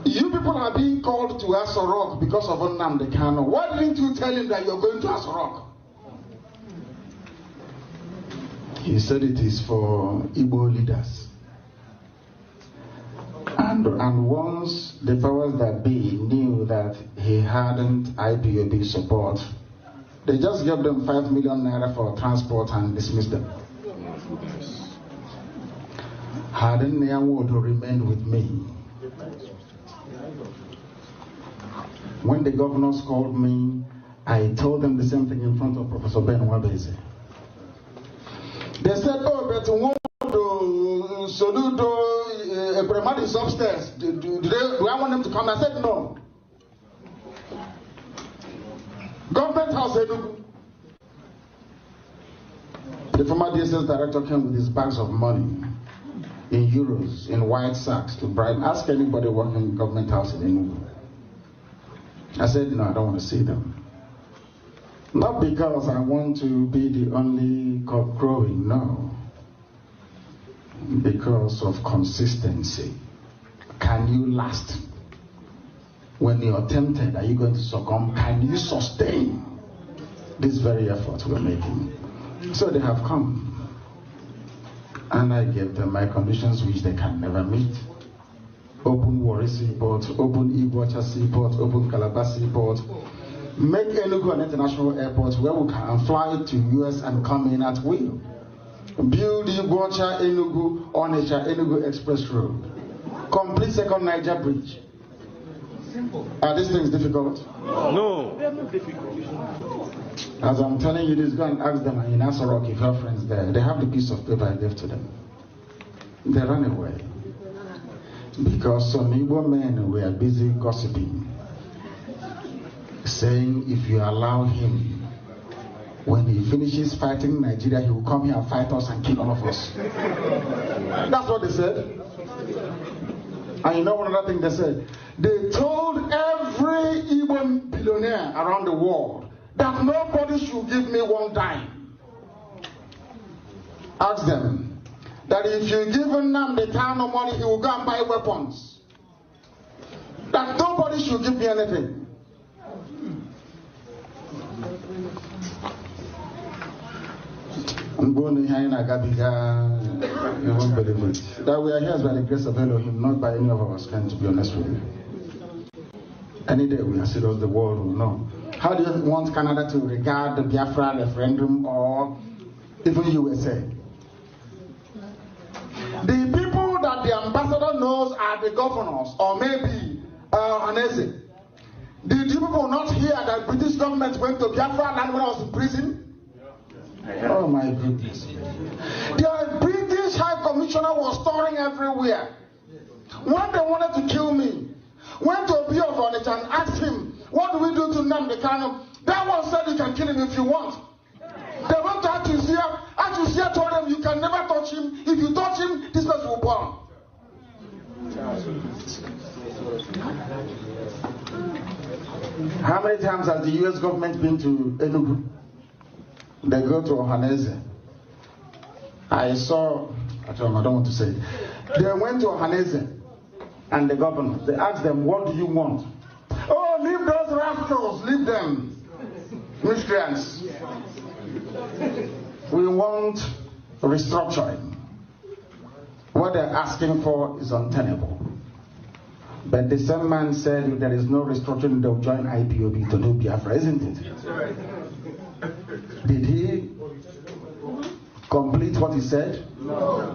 you people are being called to Asorok because of Nnamdi Kanu. Why didn't you tell him that you're going to Asorok? He said it is for Igbo leaders. And once the powers that be knew that he hadn't IPOB support, they just gave them 5 million naira for transport and dismissed them. Hadn't Nyawodo remained with me, when the governors called me, I told them the same thing in front of Professor Ben Wabeze. They said, oh, but Soludo, Brahman is upstairs. Do I want them to come? I said, no. Government House Enugu. The former DSS director came with his bags of money in euros, in white sacks to bribe. Ask anybody working in Government House in Enugu. I said, no, I don't want to see them. Not because I want to be the only cock crowing, no. Because of consistency. Can you last? When you're tempted, are you going to succumb? Can you sustain this very effort we're making? So they have come. And I gave them my conditions which they can never meet. Open Warri Seaport, open Iguacha Seaport, open Calabar Seaport. Make Enugu an international airport where we can fly to US and come in at will. Build Iguacha Enugu Onitsha Enugu Express Road. Complete second Niger Bridge. Are these things difficult? No. As I'm telling you this, go and ask them in Asorok if your friends there. They have the piece of paper I gave to them. They ran away. Because some Igbo men were busy gossiping, saying if you allow him, when he finishes fighting Nigeria, he will come here and fight us and kill all of us. That's what they said. And you know one other thing they said? They told every Igbo billionaire around the world that nobody should give me one dime. Ask them that if you give Nnamdi Kanu money, he will go and buy weapons. That nobody should give me anything. I'm going to hear in Agabiga, you won't believe it. That we are here is by the grace of Elohim, not by any of our strength, to be honest with you. Any day we are serious, the world will know. How do you want Canada to regard the Biafra referendum or even USA? The people that the ambassador knows are the governors, or maybe Hanese. Did you people not hear that British government went to Biafra land when I was in prison? Oh my goodness. The British High Commissioner was touring everywhere. When they wanted to kill me, went to Obi of Onitsha and asked him, what do we do to Nnamdi Kanu? That one said you can kill him if you want. They went to Atusia. Atusia told them you can never touch him. If you touch him, this person will burn. How many times has the US government been to Enugu? They go to Ohaneze. I saw, I don't want to say it. They went to Ohaneze and the governor. They asked them, what do you want? Oh, leave those rascals, leave them. Miscreants. We want restructuring. What they're asking for is untenable. But the same man said if there is no restructuring, they'll join IPOB to do Biafra, isn't it? Did he complete what he said? No.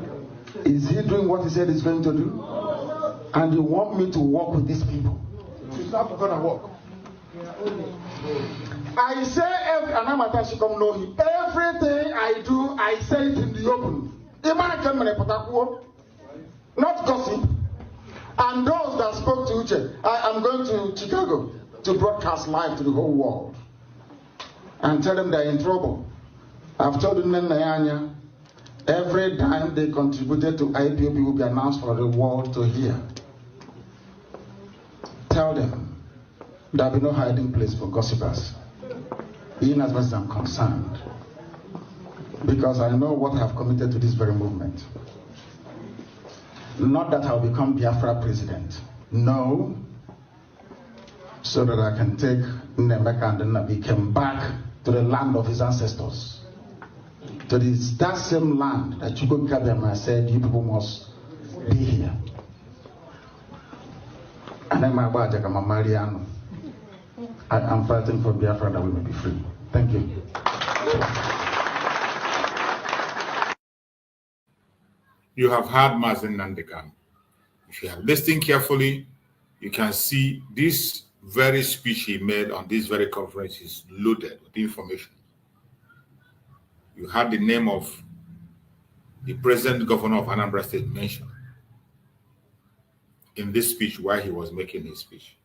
Is he doing what he said he's going to do? No. And you want me to work with these people? It's not going to work. I say, and I'm attached to know him. Everything I do, I say it in the open. Not gossip. And those that spoke to Uche, I'm going to Chicago to broadcast live to the whole world and tell them they're in trouble. I've told them every time they contributed to IPOB will be announced for the world to hear. Tell them there'll be no hiding place for gossipers, even as much as I'm concerned, because I know what I've committed to this very movement. Not that I'll become Biafra president, no, so that I can take Nemeka and Nnabikem back to the land of his ancestors, to that same land that Chukwu Kabiyama said, you people must be here. And then my Mariano, I'm fighting for Biafra that we may be free. Thank you. You have heard Mazen Nandekan. If you have listened carefully, you can see this very speech he made on this very conference is loaded with information. You had the name of the present governor of Anambra State mentioned in this speech while he was making his speech.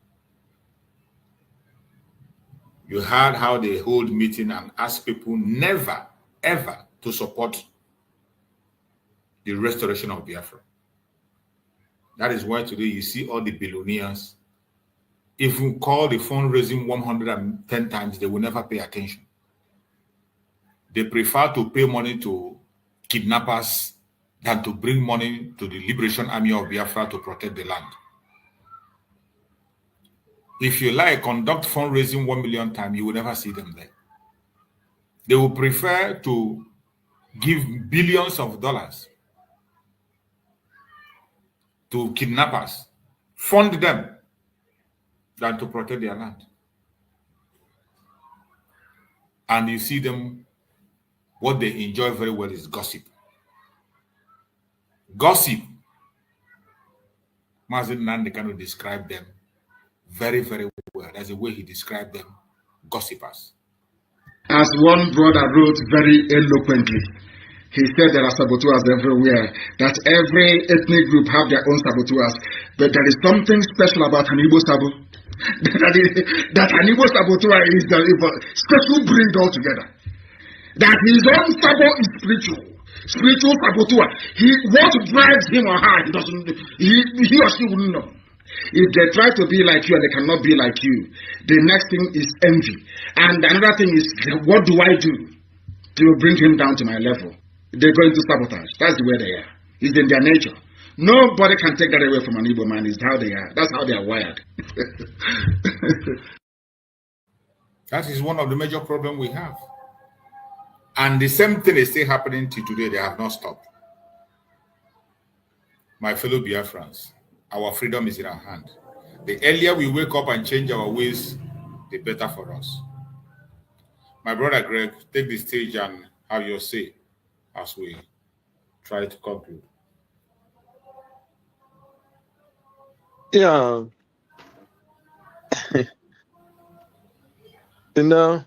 You heard how they hold meeting and ask people never, ever to support the restoration of Biafra. That is why today you see all the billionaires. If you call the fundraising 110 times, they will never pay attention. They prefer to pay money to kidnappers than to bring money to the Liberation Army of Biafra to protect the land. If you like, conduct fundraising 1 million times, you will never see them there. They will prefer to give billions of dollars to kidnappers, fund them, than to protect their land. And you see them, what they enjoy very well is gossip. Gossip. Mazen Nandekano described them very, very well. That's the way he described them, gossipers. As one brother wrote very eloquently, he said there are saboteurs everywhere, that every ethnic group have their own saboteurs, but there is something special about an Igbo sabo. that an Igbo saboteur is the special breed altogether. That his own sabo is spiritual saboteur. What drives him or her, he or she wouldn't know. If they try to be like you and they cannot be like you, the next thing is envy. And another thing is, what do I do to bring him down to my level? They're going to sabotage. That's the way they are. It's in their nature. Nobody can take that away from an Igbo man. It's how they are. That's how they are wired. That is one of the major problems we have. And the same thing is still happening till today. They have not stopped. My fellow Biafrans, our freedom is in our hand. The earlier we wake up and change our ways, the better for us. My brother Greg, take the stage and have your say as we try to conclude. Yeah. You know,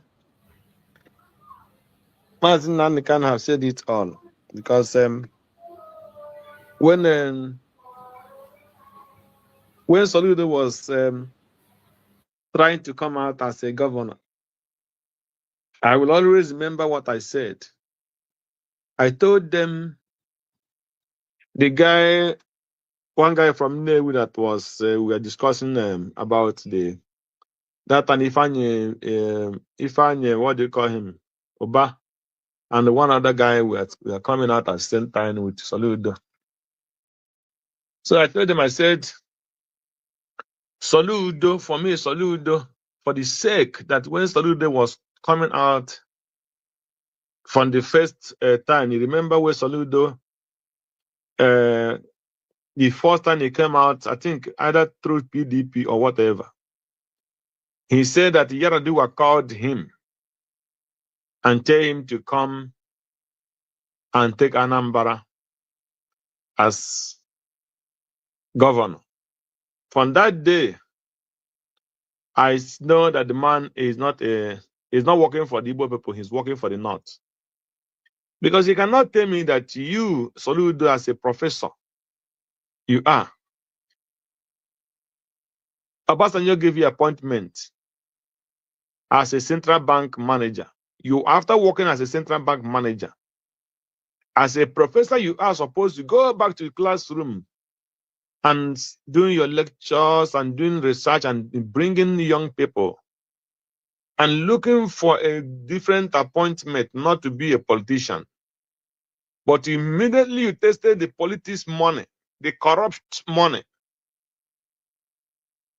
Mazen Nandekan have said it all, because when Soludo was trying to come out as a governor, I will always remember what I said. I told them one guy from Newu that was we were discussing about that and Ifanye, what do you call him? Oba, and one other guy we are coming out at the same time with Soludo. So I told them, I said, Soludo, for the sake that when Soludo was coming out from the first time, you remember where Soludo, the first time he came out, I think either through PDP or whatever, he said that Yaradua called him and tell him to come and take Anambra as governor. From that day, I know that the man is not working for the Igbo people, he's working for the North. Because you cannot tell me that you, Soludo, as a professor, you are. Obasanjo gave you appointment as a central bank manager. You, after working as a central bank manager, as a professor, you are supposed to go back to the classroom and doing your lectures and doing research and bringing young people and looking for a different appointment, not to be a politician. But immediately you tested the politics money, the corrupt money.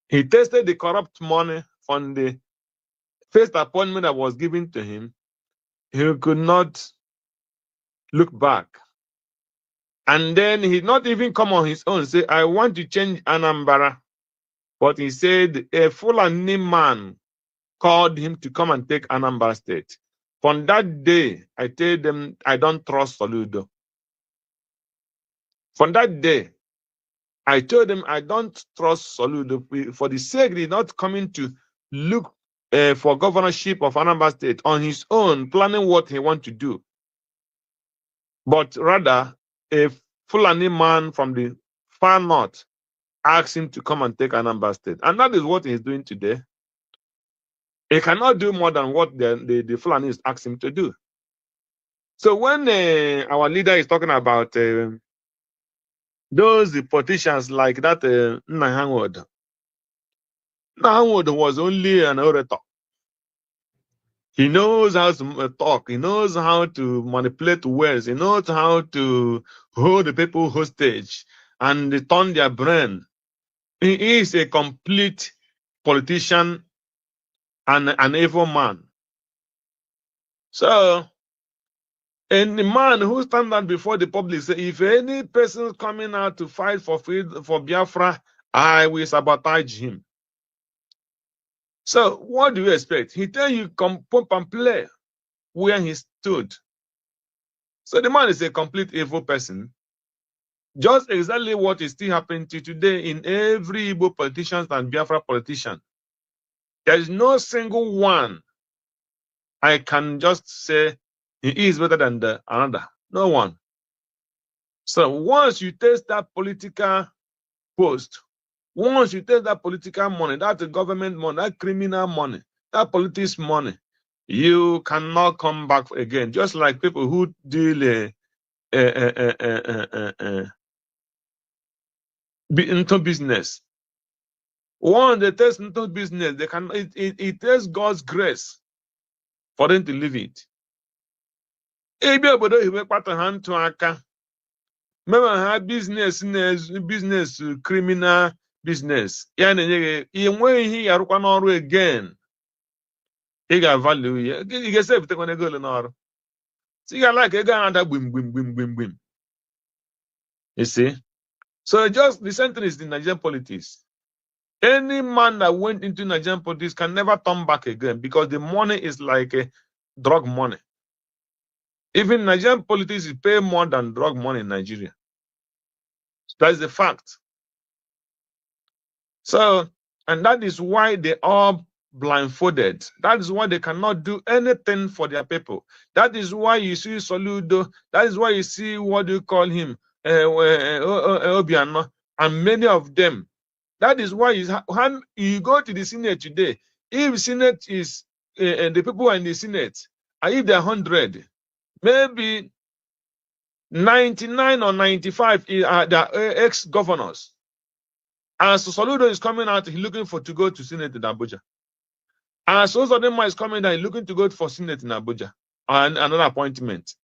He tested the corrupt money from the first appointment that was given to him. He could not look back. And then he not even come on his own, say, I want to change Anambra. But he said a Fulani man called him to come and take Anambra State. From that day, I told them I don't trust Soludo. From that day, I told them I don't trust Soludo. For the sake he's not coming to look for governorship of Anambra State on his own, planning what he wants to do. But rather, a Fulani man from the far north asked him to come and take Anambra State. And that is what he's doing today. He cannot do more than what the Fulanis asked him to do. So when our leader is talking about those politicians like that, Nahangwood was only an orator. He knows how to talk. He knows how to manipulate words. He knows how to hold the people hostage and turn their brain. He is a complete politician and an evil man. So, and the man who stands out before the public say, if any person is coming out to fight for Biafra, I will sabotage him. So, what do you expect? He tell you, come pump and play where he stood. So, the man is a complete evil person. Just exactly what is still happening to today in every Igbo politician and Biafra politician. There is no single one I can just say he is better than the another. No one. So once you taste that political post, once you take that political money, that government money, that criminal money, that politics money, you cannot come back again. Just like people who deal into business. Once they taste into business, they can. It takes God's grace for them to leave it. Remember how business criminal business. Ya na-enye gị enweghị ihe ya arụkwa n'ọrụ again. Ị ga-value ya. Ị ga-save tekwana ego ole n'ọrụ. So ị ga-like ego ada gbim. You see? So just the same thing is the Nigerian politics. Any man that went into Nigerian politics can never turn back again because the money is like a drug money. Even Nigerian politics pay more than drug money in Nigeria. That is the fact. So, and that is why they are blindfolded. That is why they cannot do anything for their people. That is why you see Soludo. That is why you see, what do you call him? Obiano, and many of them. That is why you go to the Senate today. If Senate is, the people in the Senate, and if they're 100, maybe 99 or 95 are the ex-governors. As Soludo is coming out, he's looking to go to Senate in Abuja. As Ozodema is coming out, he's looking to go for Senate in Abuja, and another appointment.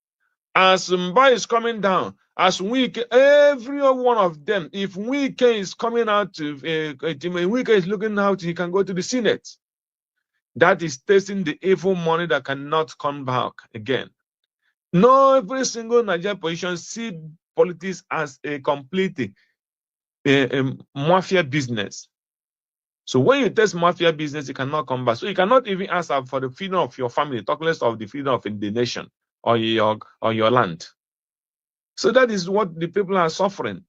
As Mba is coming down, as Wike, every one of them, if Wike is coming out, Wike is looking out, he can go to the Senate. That is tasting the evil money that cannot come back again. No, every single Nigerian politician see politics as a complete mafia business. So when you test mafia business, you cannot come back. So you cannot even ask for the freedom of your family, talk less of the freedom of the nation or your land. So that is what the people are suffering.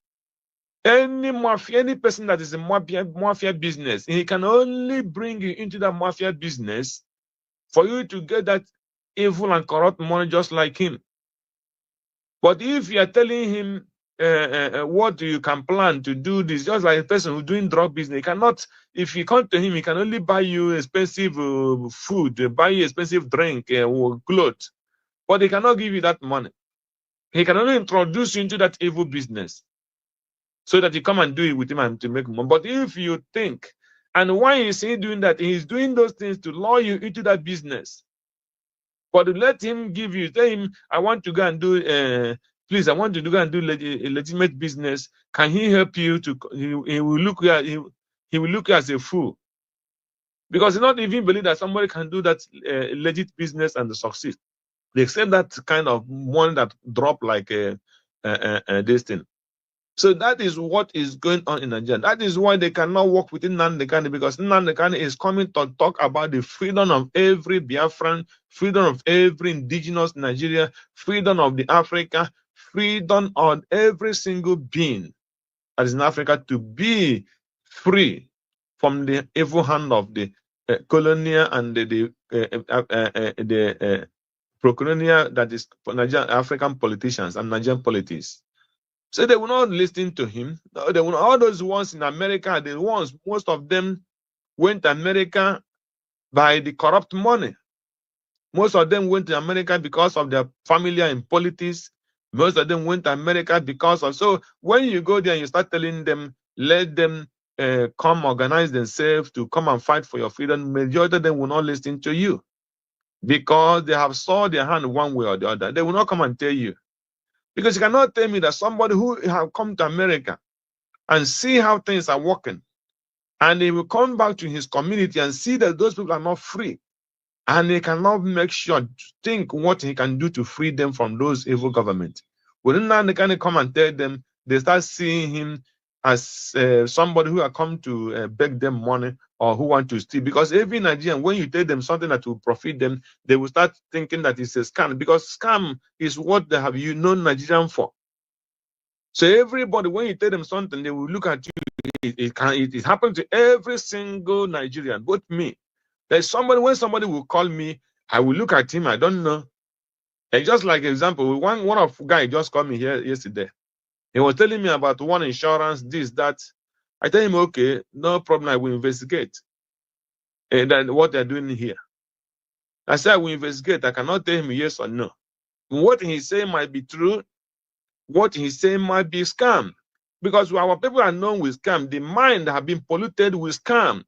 Any person that is a mafia business, he can only bring you into that mafia business for you to get that evil and corrupt money just like him. But if you are telling him what you can plan to do this. Just like a person who's doing drug business, he cannot. If you come to him, he can only buy you expensive food, buy you expensive drink, or clothes, but he cannot give you that money. He can only introduce you into that evil business, so that you come and do it with him and to make money. But if you think, and why is he doing that? He's doing those things to lure you into that business. But let him give you, tell him, I want to go and do, please, I want to go and do a legitimate business. Can he help you to? He will look at he will look as a fool, because he not even believe that somebody can do that legit business and succeed. They accept that kind of one that drop like this thing. So that is what is going on in Nigeria. That is why they cannot work within Nnamdi Kanu, because Nnamdi Kanu is coming to talk about the freedom of every Biafran, freedom of every indigenous Nigeria, freedom of the Africa, freedom on every single being that is in Africa to be free from the evil hand of the colonial and the pro-colonial, that is Nigerian African politicians and Nigerian politics. So they will not listen to him. They will, all those ones in America, the ones, most of them went to America by the corrupt money. Most of them went to America because of their family in politics. Most of them went to America because of, so when you go there and you start telling them, let them come organize themselves to come and fight for your freedom, majority of them will not listen to you, because they have saw their hand one way or the other. They will not come and tell you. Because you cannot tell me that somebody who have come to America and see how things are working, and he will come back to his community and see that those people are not free, and he cannot make sure, think what he can do to free them from those evil governments. Wouldn't they kind of come and tell them, they start seeing him as somebody who have come to beg them money or who want to steal? Because every Nigerian, when you tell them something that will profit them, they will start thinking that it's a scam, because scam is what they have known Nigerian for. So everybody, when you tell them something, they will look at you. It happens to every single Nigerian, both me. There's somebody, when somebody will call me, I will look at him, I don't know. And just like example, one of guy just called me here yesterday. He was telling me about one insurance, this, that. I tell him, okay, no problem, I will investigate. And then what they're doing here. I said, I will investigate. I cannot tell him yes or no. What he's saying might be true. What he's saying might be scam. Because our people are known with scam. The mind have been polluted with scam.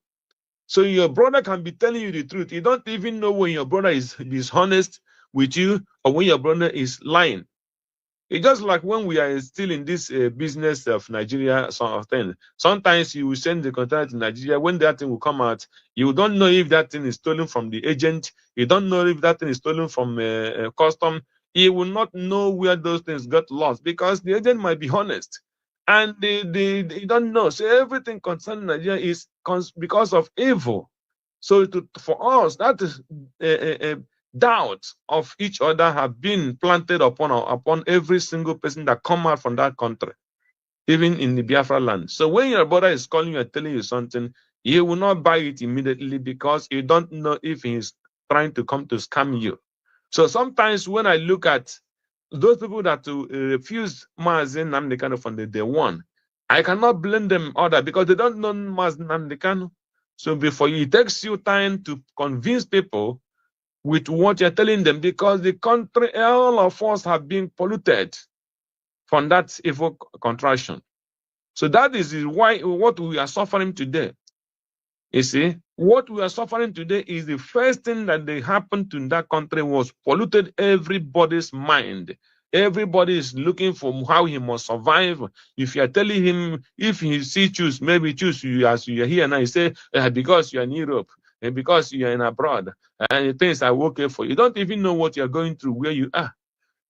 So your brother can be telling you the truth. You don't even know when your brother is dishonest with you or when your brother is lying. It's just like when we are still in this business of Nigeria sort of thing. Sometimes you will send the container to Nigeria. When that thing will come out, you don't know if that thing is stolen from the agent. You don't know if that thing is stolen from custom. You will not know where those things got lost, because the agent might be honest. And they don't know. So everything concerning Nigeria is because of evil. So for us, that is doubts of each other have been planted upon every single person that come out from that country, even in the Biafra land. So when your brother is calling you and telling you something, you will not buy it immediately, because you don't know if he's trying to come to scam you. So sometimes when I look at those people that refuse Mazen Nnamdi Kanu from the day one, I cannot blame them other, because they don't know Mazen Nnamdi Kanu. So before it takes you time to convince people with what you're telling them, because the country, all of us have been polluted from that evil contraction. So that is why what we are suffering today. You see, what we are suffering today is the first thing that they happened to that country was polluted everybody's mind. Everybody is looking for how he must survive. If you are telling him, if he see choose, maybe choose you as you are here now, you say, because you are in Europe, and because you are in abroad, and things are okay for you. You don't even know what you are going through where you are.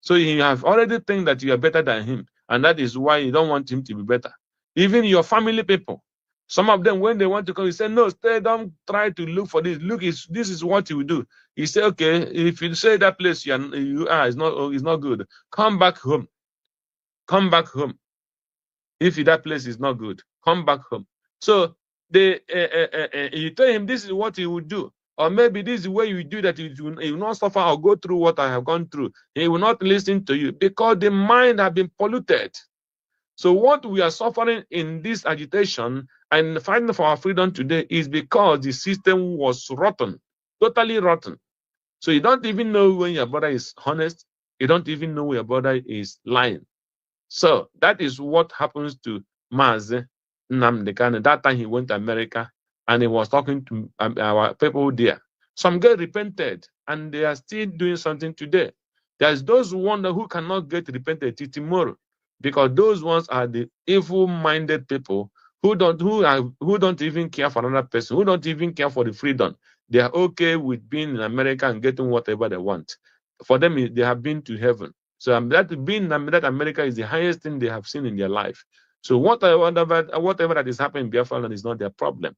So you have already think that you are better than him, and that is why you don't want him to be better. Even your family people, some of them, when they want to come, you say, no, stay, don't try to look for this. Look, this is what you will do. You say, okay, if you say that place you are is not good, come back home. Come back home. If that place is not good, come back home. So you tell him this is what he will do. Or maybe this is the way you do that, he will not suffer or go through what I have gone through. He will not listen to you, because the mind has been polluted. So what we are suffering in this agitation and fighting for our freedom today is because the system was rotten, totally rotten. So you don't even know when your brother is honest. You don't even know when your brother is lying. So that is what happens to Mazi Nnamdi Kanu. That time he went to America and he was talking to our people there. Some get repented and they are still doing something today. There's those one who cannot get repented till tomorrow, because those ones are the evil-minded people who don't even care for another person, who don't even care for the freedom. They are okay with being in America and getting whatever they want. For them, they have been to heaven. So that America is the highest thing they have seen in their life. So whatever that is happening in Biafra is not their problem.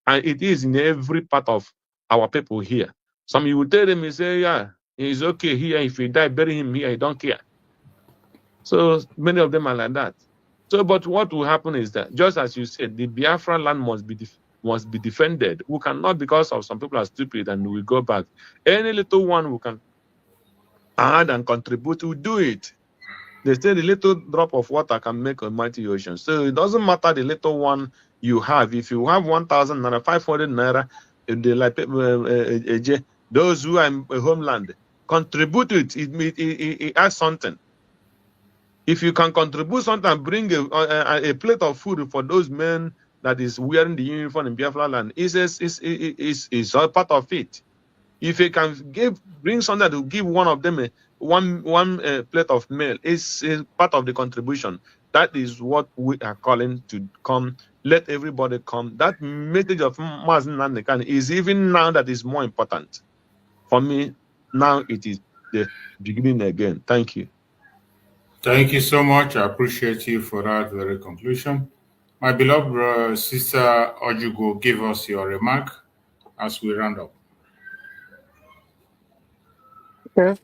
And it is in every part of our people here. Some you will tell them, you say, yeah, he's okay here. If he die, bury him here. He don't care. So many of them are like that. So, but what will happen is that, just as you said, the Biafra land must be defended. We cannot, because of some people are stupid and we go back. Any little one who can add and contribute, will do it. They say the little drop of water can make a mighty ocean. So it doesn't matter the little one you have. If you have 1,000 naira, 500 naira, those who are in a homeland, contribute it. It adds something. If you can contribute something and bring a plate of food for those men that is wearing the uniform in Biafra land, is all part of it. If you can bring something to give one of them one plate of meal, is part of the contribution. That is what we are calling to come. Let everybody come. That message of Mazi Nnamdi Kanu is even now that is more important. For me, now it is the beginning again. Thank you. Thank you so much. I appreciate you for that very conclusion. My beloved sister Ojugo, give us your remark as we round up. Okay.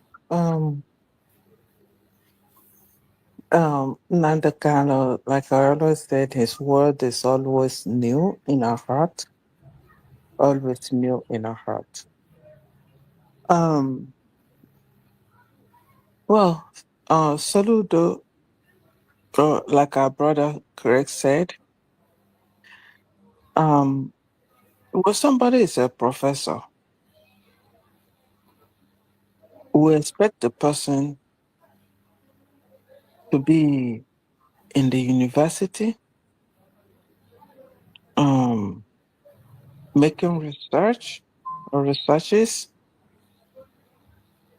Nnamdi Kanu, like I always said, his word is always new in our heart. Always new in our heart. Well, Saludo, like our brother Craig said, well, somebody is a professor, we expect the person to be in the university, making research or researches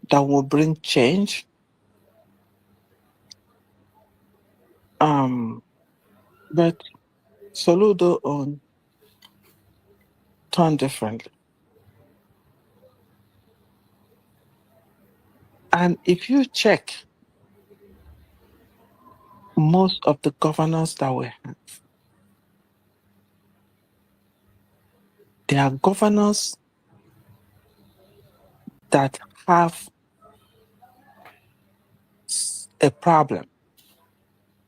that will bring change. But Soludo turned differently. And if you check most of the governors that we have, they are governors that have a problem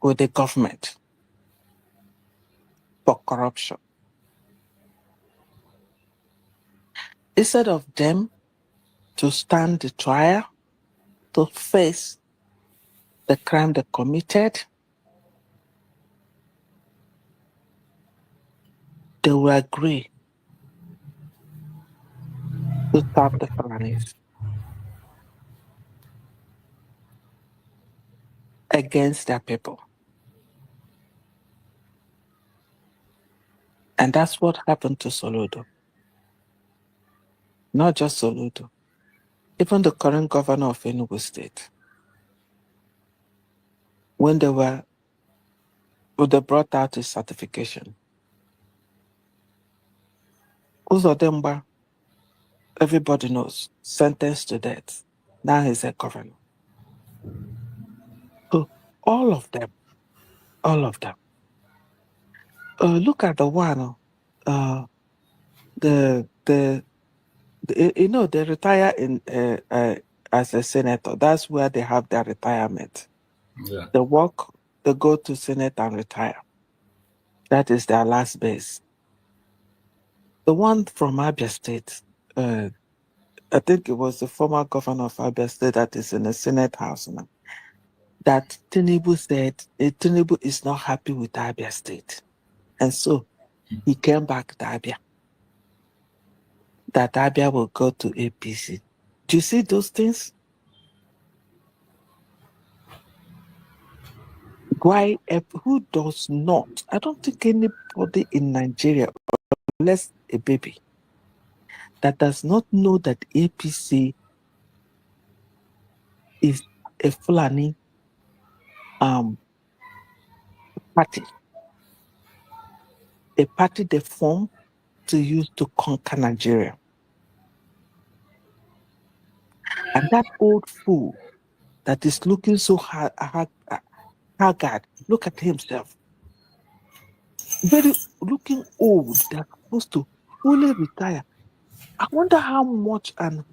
with the government for corruption. Instead of them to stand the trial, to face the crime they committed, they will agree to stop the felonies against their people. And that's what happened to Soludo. Not just Soludo, even the current governor of Enugu State. When they brought out his certification, Uzodimba, everybody knows, sentenced to death. Now he's a governor. So all of them. Look at the one, they retire in as a senator. That's where they have their retirement. Yeah. They go to Senate and retire. That is their last base. The one from Abia State, I think it was the former governor of Abia State that is in the Senate House now. that Tinubu said Tinubu is not happy with Abia State. And so he came back to Abia. That Abia will go to APC. Do you see those things? Why? Who does not? I don't think anybody in Nigeria, unless a baby, that does not know that APC is a Fulani party. A party they form to use to conquer Nigeria. And that old fool that is looking so haggard, look at himself. Very looking old, they're supposed to fully retire. I wonder how much, and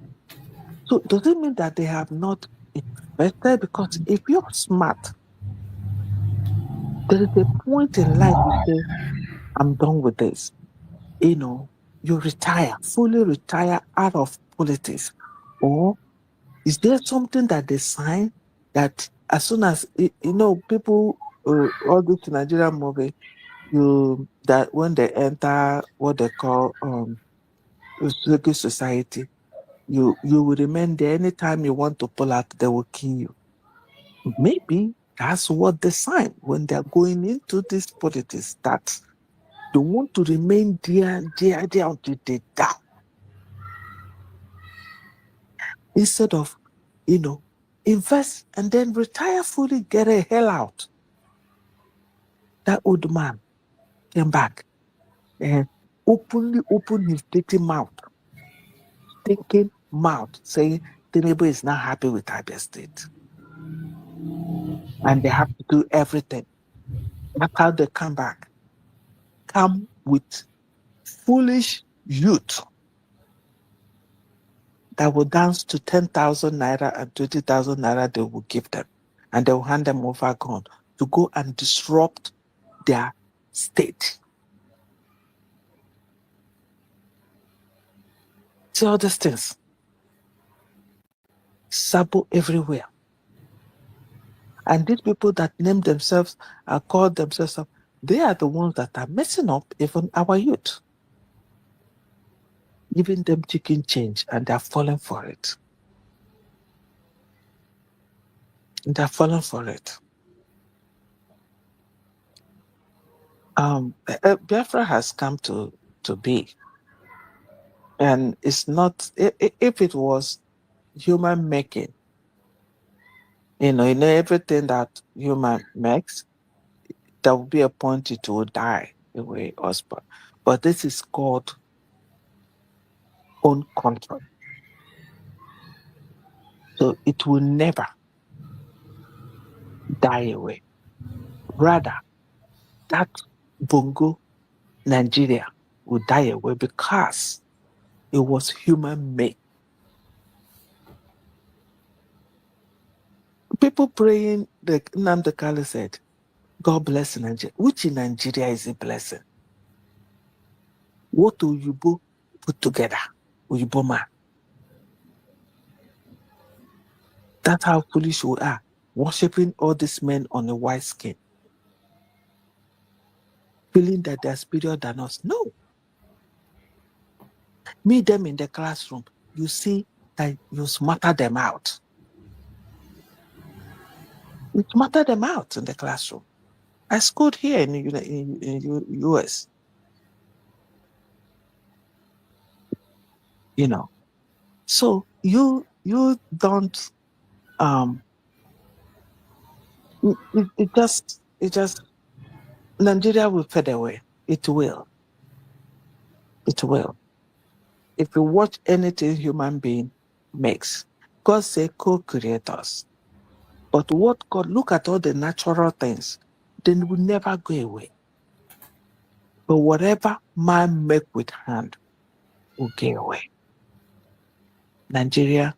so does it mean that they have not invested? Because if you're smart, there is a point in life you say, I'm done with this. You retire, fully retire out of politics. Or is there something that they sign that as soon as, people, all this Nigerian movie, that when they enter what they call secret society, you will remain there. Anytime you want to pull out, they will kill you. Maybe that's what they sign when they're going into this politics, that they want to remain there until they die. Instead of, invest and then retire fully, get a hell out. That old man came back and openly opened his dirty mouth, thinking mouth, saying the neighbor is not happy with Abia State. And they have to do everything. That's how they come back. Come with foolish youth that will dance to 10,000 naira and 20,000 naira they will give them. And they will hand them over gun to go and disrupt their state. See all these things. Sabo everywhere. And these people that name themselves and call themselves up, they are the ones that are messing up even our youth. Giving them chicken change and they're falling for it. They're falling for it. Biafra has come to be. And it's not, if it was human making, everything that human makes, there will be a point it will die away, husband. But this is called own control. So it will never die away. Rather, that Bongo Nigeria will die away because it was human made. People praying, the Nnamdi Kanu said, God bless Nigeria. Which in Nigeria is a blessing? What Uyibo put together? Uyibo man. That's how foolish we are, worshipping all these men on a white skin, feeling that they're superior than us. No. Meet them in the classroom. You see that you smatter them out. You smatter them out in the classroom. I schooled here in the US. So you don't it just Nigeria will fade away. It will. It will. If you watch anything human being makes, God say co-creators. But what God, look at all the natural things, then will never go away. But whatever man make with hand will go away. Nigeria,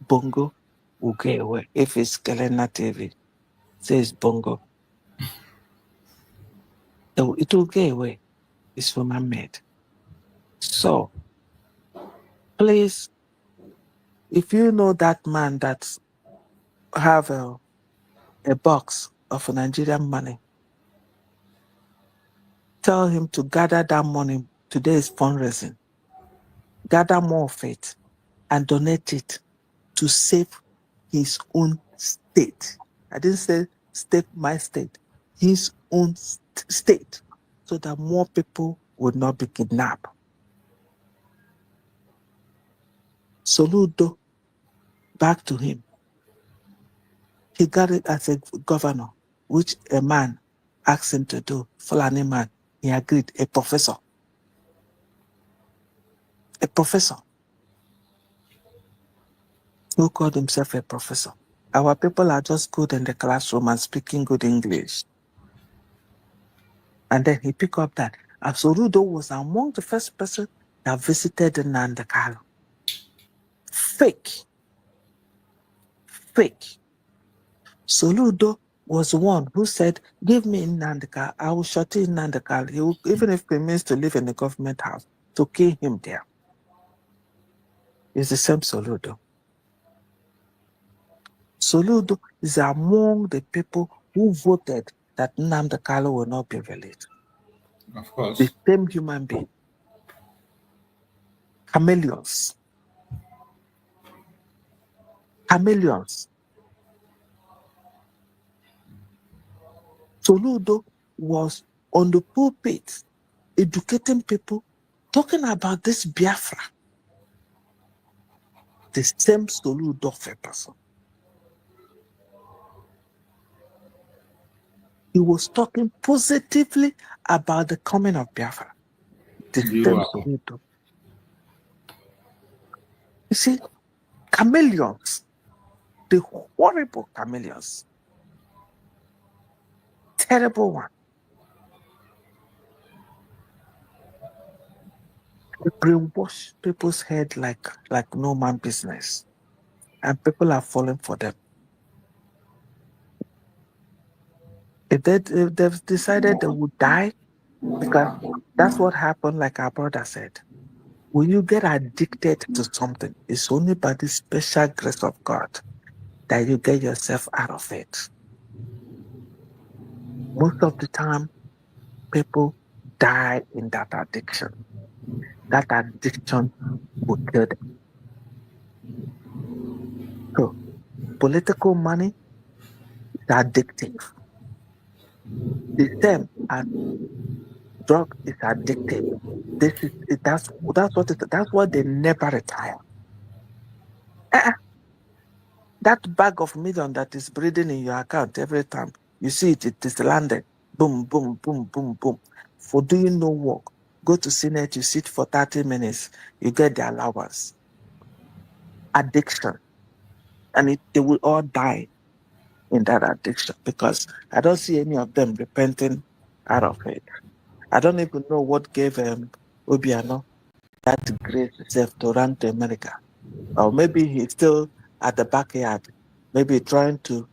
Bongo will go away. If it's Galena TV, says Bongo, it will go away. It's human made. So, please, if you know that man that have a box of Nigerian money. Tell him to gather that money. Today is fundraising. Gather more of it and donate it to save his own state. I didn't say state, my state. His own state. So that more people would not be kidnapped. Soludo, back to him. He got it as a governor, which a man asked him to do. Fulani man, he agreed, a professor. A professor who called himself a professor. Our people are just good in the classroom and speaking good English. And then he picked up that Soludo was among the first person that visited Nnamdi Kanu. Fake. Soludo was the one who said, give me Nnamdi Kanu, I will shut in Nnamdi Kanu, even if it means to live in the government house, to kill him there. It's the same Soludo. Soludo is among the people who voted that Nnamdi Kanu will not be released. Of course. The same human being. Chameleons. Soludo was on the pulpit educating people, talking about this Biafra. The same Soludo person. He was talking positively about the coming of Biafra. The same Soludo. You see, chameleons, the horrible chameleons, terrible one. They brainwash people's head like no man business. And people are falling for them. If they've decided they would die, because that's what happened, like our brother said. When you get addicted to something, it's only by the special grace of God that you get yourself out of it. Most of the time, people die in that addiction. That addiction will kill them. So, political money is addictive. The same as drug is addictive. That's why they never retire. That bag of million that is breathing in your account every time you see it, it is landed. Boom, boom, boom, boom, boom. For doing no work, go to Senate, you sit for 30 minutes, you get the allowance. Addiction. And they will all die in that addiction because I don't see any of them repenting out of it. I don't even know what gave Obiano that grace itself to run to America. Or maybe he's still at the backyard, maybe trying to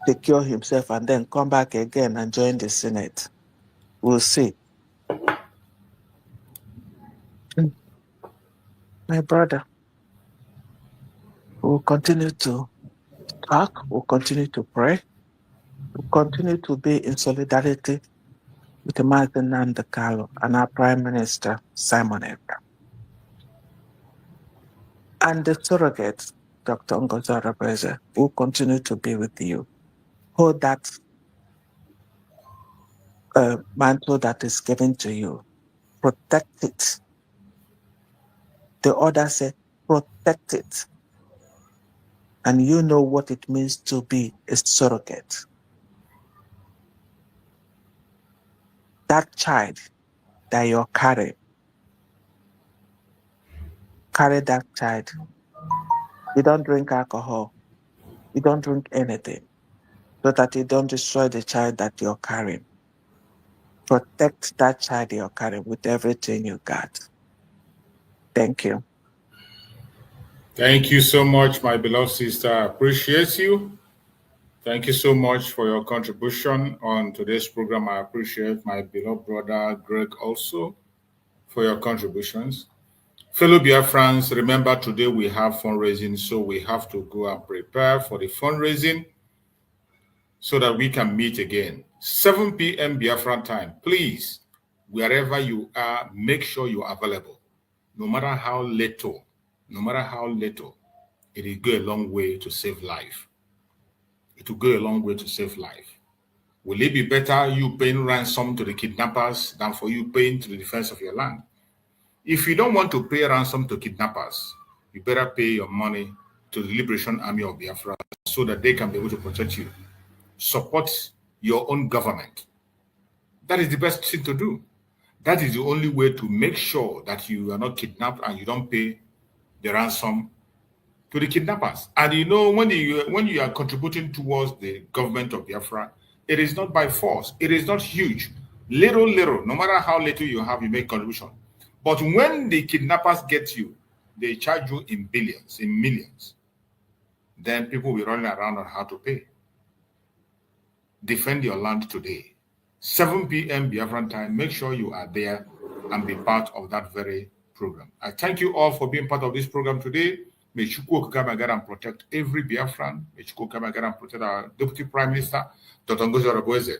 secure himself and then come back again and join the Senate. We'll see. My brother, we'll continue to talk, we'll continue to pray, we'll continue to be in solidarity with the Mazen Nnamdi Kanu and our Prime Minister, Simon Ekpa. And the surrogate, Dr. Ngozi Orebeze, will continue to be with you. Hold that mantle that is given to you. Protect it. The order said, protect it. And you know what it means to be a surrogate. That child that you're carrying, carry that child. You don't drink alcohol. You don't drink anything so that you don't destroy the child that you're carrying. Protect that child you're carrying with everything you got. Thank you. Thank you so much, my beloved sister. I appreciate you. Thank you so much for your contribution on today's program. I appreciate my beloved brother Greg also for your contributions. Fellow Biafrans, remember today we have fundraising, so we have to go and prepare for the fundraising so that we can meet again. 7 p.m. Biafran time. Please, wherever you are, make sure you are available. No matter how little, it will go a long way to save life. It will go a long way to save life. Will it be better you paying ransom to the kidnappers than for you paying to the defense of your land? If you don't want to pay ransom to kidnappers, you better pay your money to the Liberation Army of Biafra so that they can be able to protect you. Support your own government. That is the best thing to do. That is the only way to make sure that you are not kidnapped and you don't pay the ransom to the kidnappers. And you know, when you are contributing towards the government of Biafra, it is not by force. It is not huge. Little, no matter how little you have, you make contribution. But when the kidnappers get you, they charge you in billions, in millions. Then people will be running around on how to pay. Defend your land today. 7 p.m. Biafran time. Make sure you are there and be part of that very program. I thank you all for being part of this program today. May Chukwu come again and protect every Biafran. May Chukwu come again and protect our Deputy Prime Minister, Dr. Ngozi Oreboweze.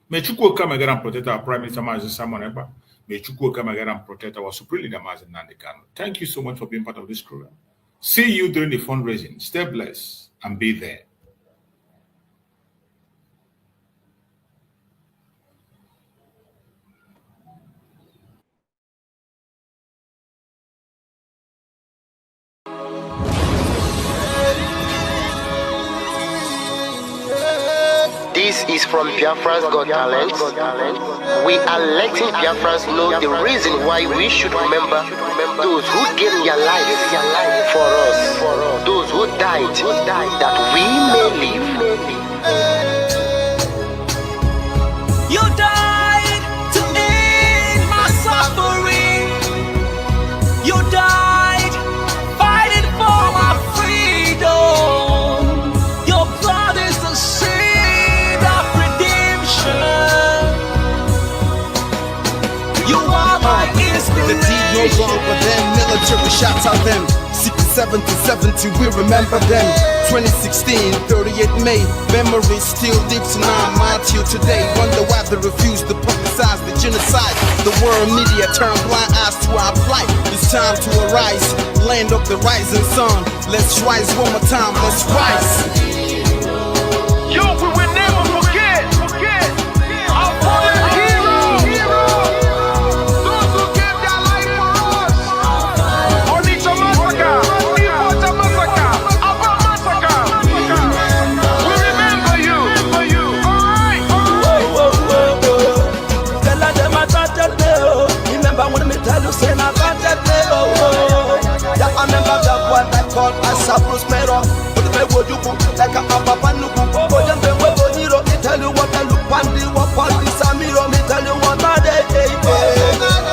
May Chukwu come again and protect our Prime Minister, Mazi Simon Ekpa. May Chukwu come again and protect our Supreme Leader, Mazi Nnamdi Kanu. Thank you so much for being part of this program. See you during the fundraising. Stay blessed and be there. This is from Biafrans Got Talent. We are letting Biafrans know the reason why we should remember those who gave their life for us, those who died that we may live. You died to end my suffering. You died fighting for my freedom. Your blood is the seed of redemption. You are my inspiration. The deed no longer them, military shots on them. 67 to 70, we remember them. 2016, 38 May, memories still deep in our mind till today. Wonder why they refuse to publicize the genocide. The world media turn blind eyes to our plight. It's time to arise, land of the rising sun. Let's rise one more time, let's rise. Yo, we will never forget our fallen heroes. Those who gave their life for us. Onitsha massacre, Iwata massacre, Aba massacre. We remember you. Tell them I got that day. Remember when me tell you say I got that day. Yeah, I remember that one I called myself Bruce Mero. Like a papa nuku, but them they were hero. Me tell you what I look pandi, what pandi samiro. Me tell you what I day.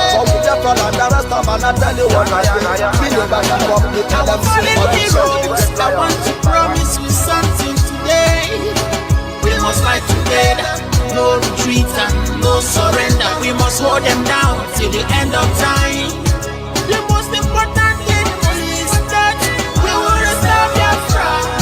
So we just follow the rest of man. I tell you what I day. Me know back and forth. Me tell them heroes. I want to promise you something today. We must fight together. No retreat and no surrender. We must hold them down till the end of time. The most important thing is that we will restore Biafra.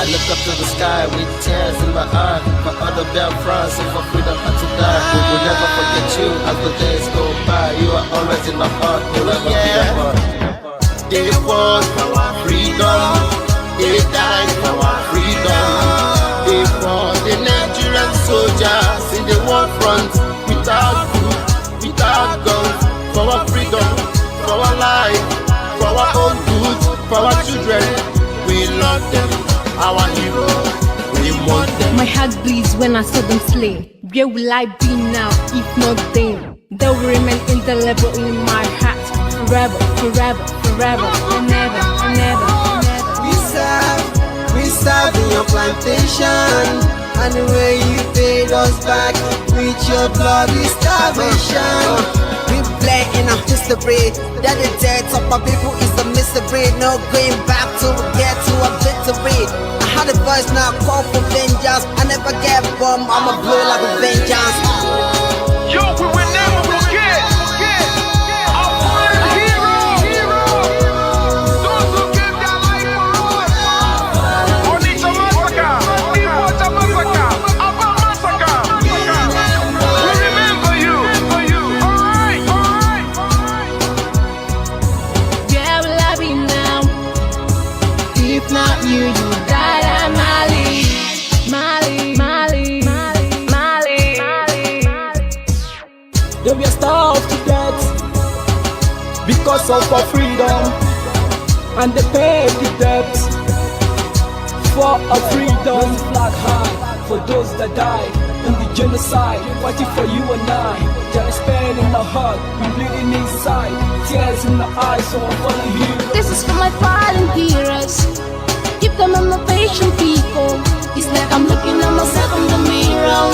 I look up to the sky with tears in my eyes for other Biafrans and for freedom and to die. We will never forget you as the days go by. You are always in my heart, we'll never be apart. They fought for our freedom, they died for our freedom. They fought the Nigerian soldiers in the war front without food, without guns, for our freedom, for our life, for our own good, for our children. We love them, our heroes, we want them. My heart bleeds when I saw them slain. Where will I be now, if not then? They will remain indelible in my heart. Forever, forever, forever, and ever, and ever, and ever. We serve in your plantation. And the way you paid us back with your bloody starvation. We play in our history that the death of my people is a mystery. No going back to get to a victory. I had a voice now call for vengeance. I never get bombed, I'ma blow like a vengeance. Yo, we will never forget our fallen heroes. Those who gave their life for hustle for freedom, and they pay the debts for a freedom. Flag high for those that died in the genocide, fighting for you and I. There is pain in the heart, we bleeding inside, tears in the eyes, so I'm following you. This is for my fallen heroes. Keep them on the patient people. It's like I'm looking at myself in the mirror.